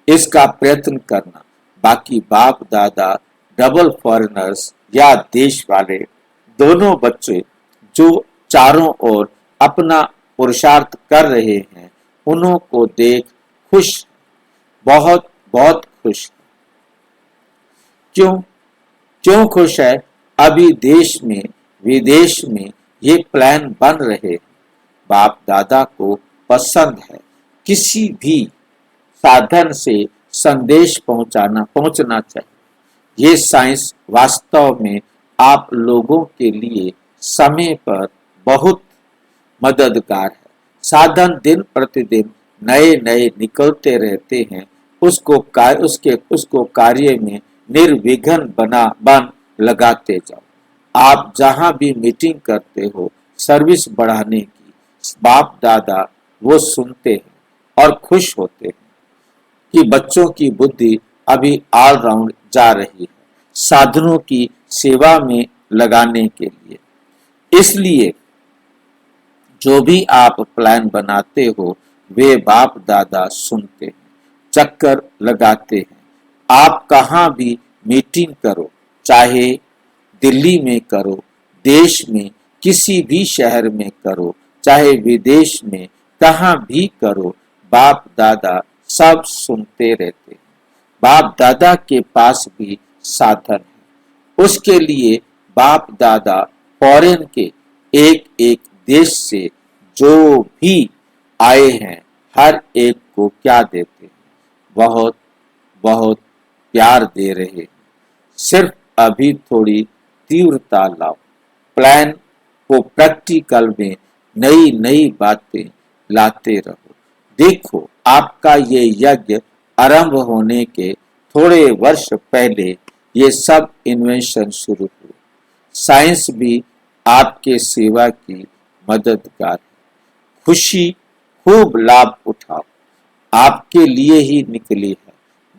इसका प्रयत्न करना। बाकी बाप दादा, डबल फॉरेनर्स या देश वाले दोनों बच्चे जो चारों ओर अपना पुरुषार्थ कर रहे हैं उन्हों को देख खुश, बहुत बहुत खुश। क्यों खुश है? अभी देश में विदेश में ये प्लान बन रहे हैं। बाप दादा को पसंद है किसी भी साधन से संदेश पहुंचना चाहिए। ये साइंस वास्तव में आप लोगों के लिए समय पर बहुत मददगार है। साधन दिन प्रतिदिन नए नए निकलते रहते हैं, उसको कार्य में निर्विघ्न बन लगाते जाओ। आप जहां भी मीटिंग करते हो सर्विस बढ़ाने की, बाप दादा वो सुनते हैं और खुश होते हैं कि बच्चों की बुद्धि अभी ऑलराउंड जा रही है साधनों की सेवा में लगाने के लिए। इसलिए जो भी आप प्लान बनाते हो वे बाप दादा सुनते हैं, चक्कर लगाते हैं। आप कहाँ भी मीटिंग करो, चाहे दिल्ली में करो, देश में किसी भी शहर में करो, चाहे विदेश में कहाँ भी करो, बाप दादा सब सुनते रहते हैं। बाप दादा के पास भी साधन है, उसके लिए बाप दादा फॉरेन के एक एक देश से जो भी आए हैं हर एक को क्या देते हैं? बहुत बहुत प्यार दे रहे हैं। सिर्फ अभी थोड़ी तीव्रता लाओ, प्लान को प्रैक्टिकल में नई नई बातें लाते रहो। देखो आपका ये यज्ञ आरंभ होने के थोड़े वर्ष पहले ये सब इन्वेंशन शुरू हुए। साइंस भी आपके सेवा की मददगार है। खुशी खूब लाभ उठाओ, आपके लिए ही निकली है।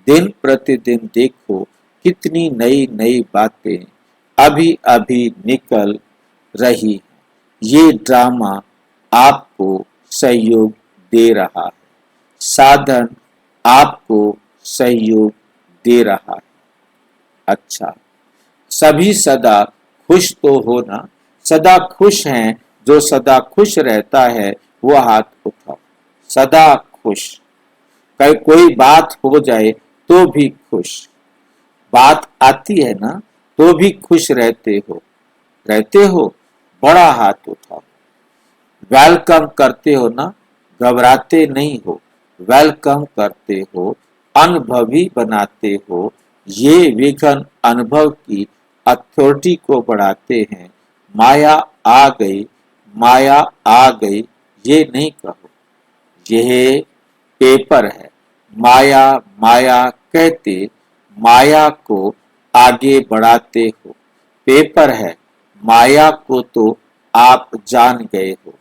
दिन प्रतिदिन देखो कितनी नई नई बातें अभी अभी निकल रही है। ये ड्रामा आपको सहयोग दे रहा है, साधन आपको सहयोग दे रहा है। अच्छा, सभी सदा खुश तो हो ना? सदा खुश हैं? जो सदा खुश रहता है वो हाथ उठाओ। सदा खुश, कोई बात हो जाए तो भी खुश, बात आती है ना तो भी खुश रहते हो, बड़ा हाथ उठाओ। वेलकम करते हो ना, घबराते नहीं हो, वेलकम करते हो, अनुभवी बनाते हो। ये विघ्न अनुभव की अथॉरिटी को बढ़ाते हैं। माया आ गई, माया आ गई ये नहीं कहो, यह पेपर है। माया माया कहते माया को आगे बढ़ाते हो। पेपर है, माया को तो आप जान गए हो,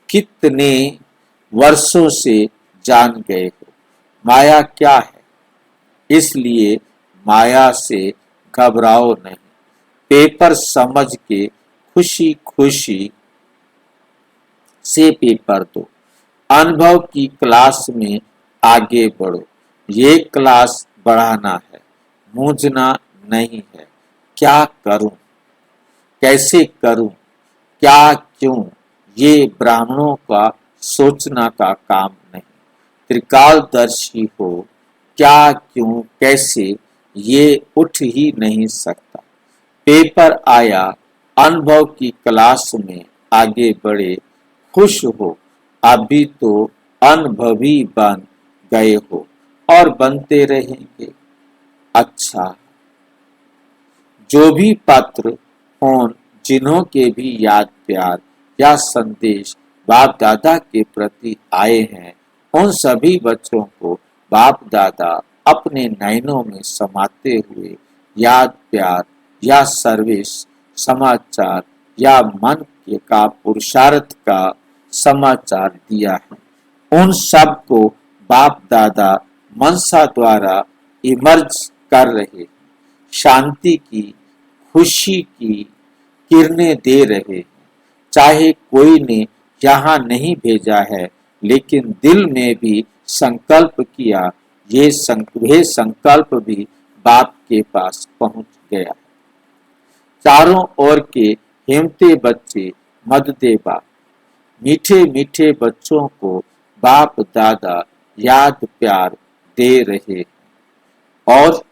कितने वर्षों से जान गए हो माया क्या है। इसलिए माया से घबराओ नहीं, पेपर समझ के खुशी खुशी से पेपर दो। अनुभव की क्लास में आगे बढ़ो। ये क्लास बढ़ाना है, मूझना नहीं है। क्या करूं, कैसे करूं, क्या क्यों, ये ब्राह्मणों का सोचना का काम नहीं। त्रिकालदर्शी हो, क्या क्यों कैसे ये उठ ही नहीं सकता। पेपर आया, अनुभव की क्लास में आगे बढ़े, खुश हो। अभी तो अनुभवी बन गए हो और बनते रहेंगे। अच्छा, जो भी पत्र फोन जिन्हों के भी याद प्यार या संदेश बाप दादा के प्रति आए हैं, उन सभी बच्चों को बाप दादा अपने नयनों में समाते हुए याद प्यार या सर्विस समाचार या मन के का पुरुषार्थ का समाचार दिया है। उन सब को बाप दादा मनसा द्वारा इमर्ज कर रहे, शांति की खुशी की किरणें दे रहे हैं। चाहे कोई ने यहाँ नहीं भेजा है, लेकिन दिल में भी संकल्प किया, ये संकल्प भी बाप के पास पहुंच गया। चारों ओर के हिमते बच्चे मददे बाप, मीठे मीठे बच्चों को बाप दादा याद प्यार दे रहे हैं। और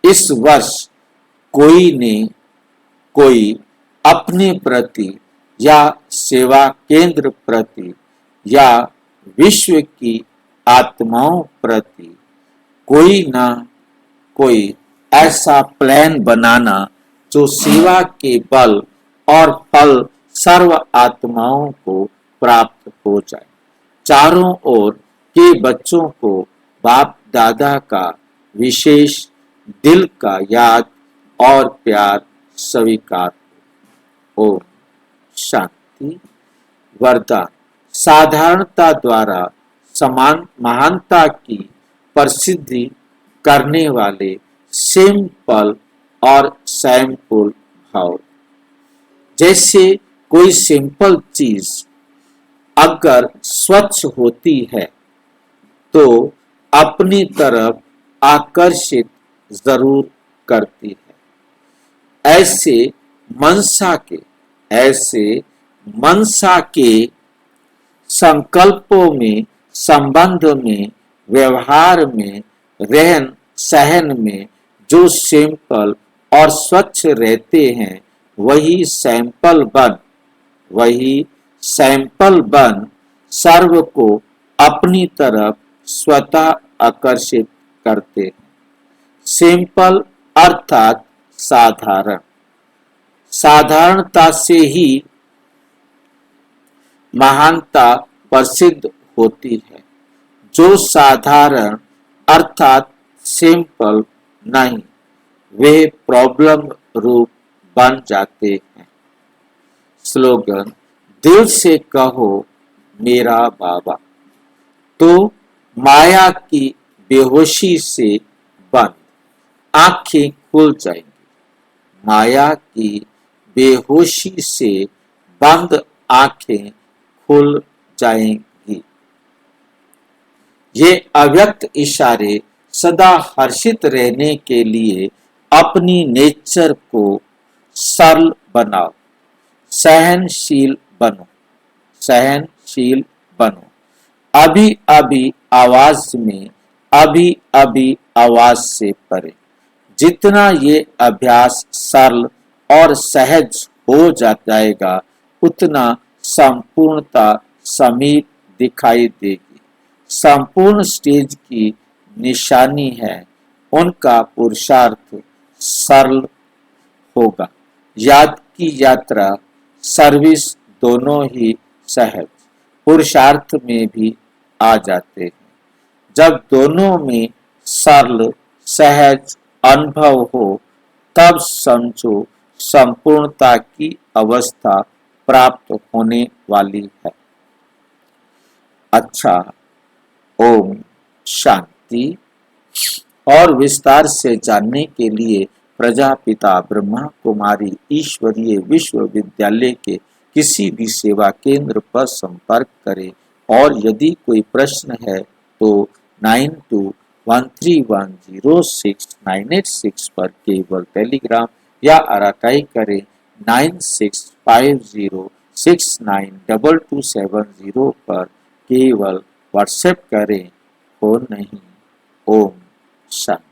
इस वर्ष कोई अपने प्रति या सेवा केंद्र प्रति या विश्व की आत्माओं प्रति कोई ना कोई ऐसा प्लान बनाना जो सेवा के बल और फल सर्व आत्माओं को प्राप्त हो जाए। चारों ओर के बच्चों को बाप दादा का विशेष दिल का याद और प्यार स्वीकार हो। ओम शांति। वरदान। साधारणता द्वारा समान महानता की प्रसिद्धि करने वाले सिंपल और सैम्पल भाव। जैसे कोई सिंपल चीज अगर स्वच्छ होती है तो अपनी तरफ आकर्षित जरूर करती है। ऐसे मनसा के संकल्पों में, संबंध में, व्यवहार में, रहन सहन में जो सिंपल और स्वच्छ रहते हैं, वही सैंपल बन सर्व को अपनी तरफ स्वतः आकर्षित करते हैं। सिंपल अर्थात साधारण। साधारणता से ही महानता प्रसिद्ध होती है। जो साधारण अर्थात सिंपल नहीं, वे प्रॉब्लम रूप बन जाते हैं। स्लोगन। दिल से कहो मेरा बाबा, तो माया की बेहोशी से बंद आंखें खुल जाएंगी। माया की बेहोशी से बंद आंखें खुल जाएंगी। ये अव्यक्त इशारे सदा हर्षित रहने के लिए अपनी नेचर को सरल बनाओ। सहनशील बनो। अभी अभी आवाज से परे। जितना ये अभ्यास सरल और सहज हो जाएगा, उतना संपूर्णता समीप दिखाई देगी। संपूर्ण स्टेज की निशानी है, उनका पुरुषार्थ सरल होगा। याद की यात्रा, सर्विस दोनों ही सहज पुरुषार्थ में भी आ जाते हैं। जब दोनों में सरल सहज अनुभव हो, तब समझो संपूर्णता की अवस्था प्राप्त होने वाली है। अच्छा, ओम शांति। और विस्तार से जानने के लिए प्रजापिता ब्रह्मा कुमारी ईश्वरीय विश्वविद्यालय के किसी भी सेवा केंद्र पर संपर्क करें। और यदि कोई प्रश्न है तो 9213106986 पर केवल टेलीग्राम या आराकाई करें। 9650692270 पर केवल व्हाट्सएप करें, फोन नहीं। ओम शांति।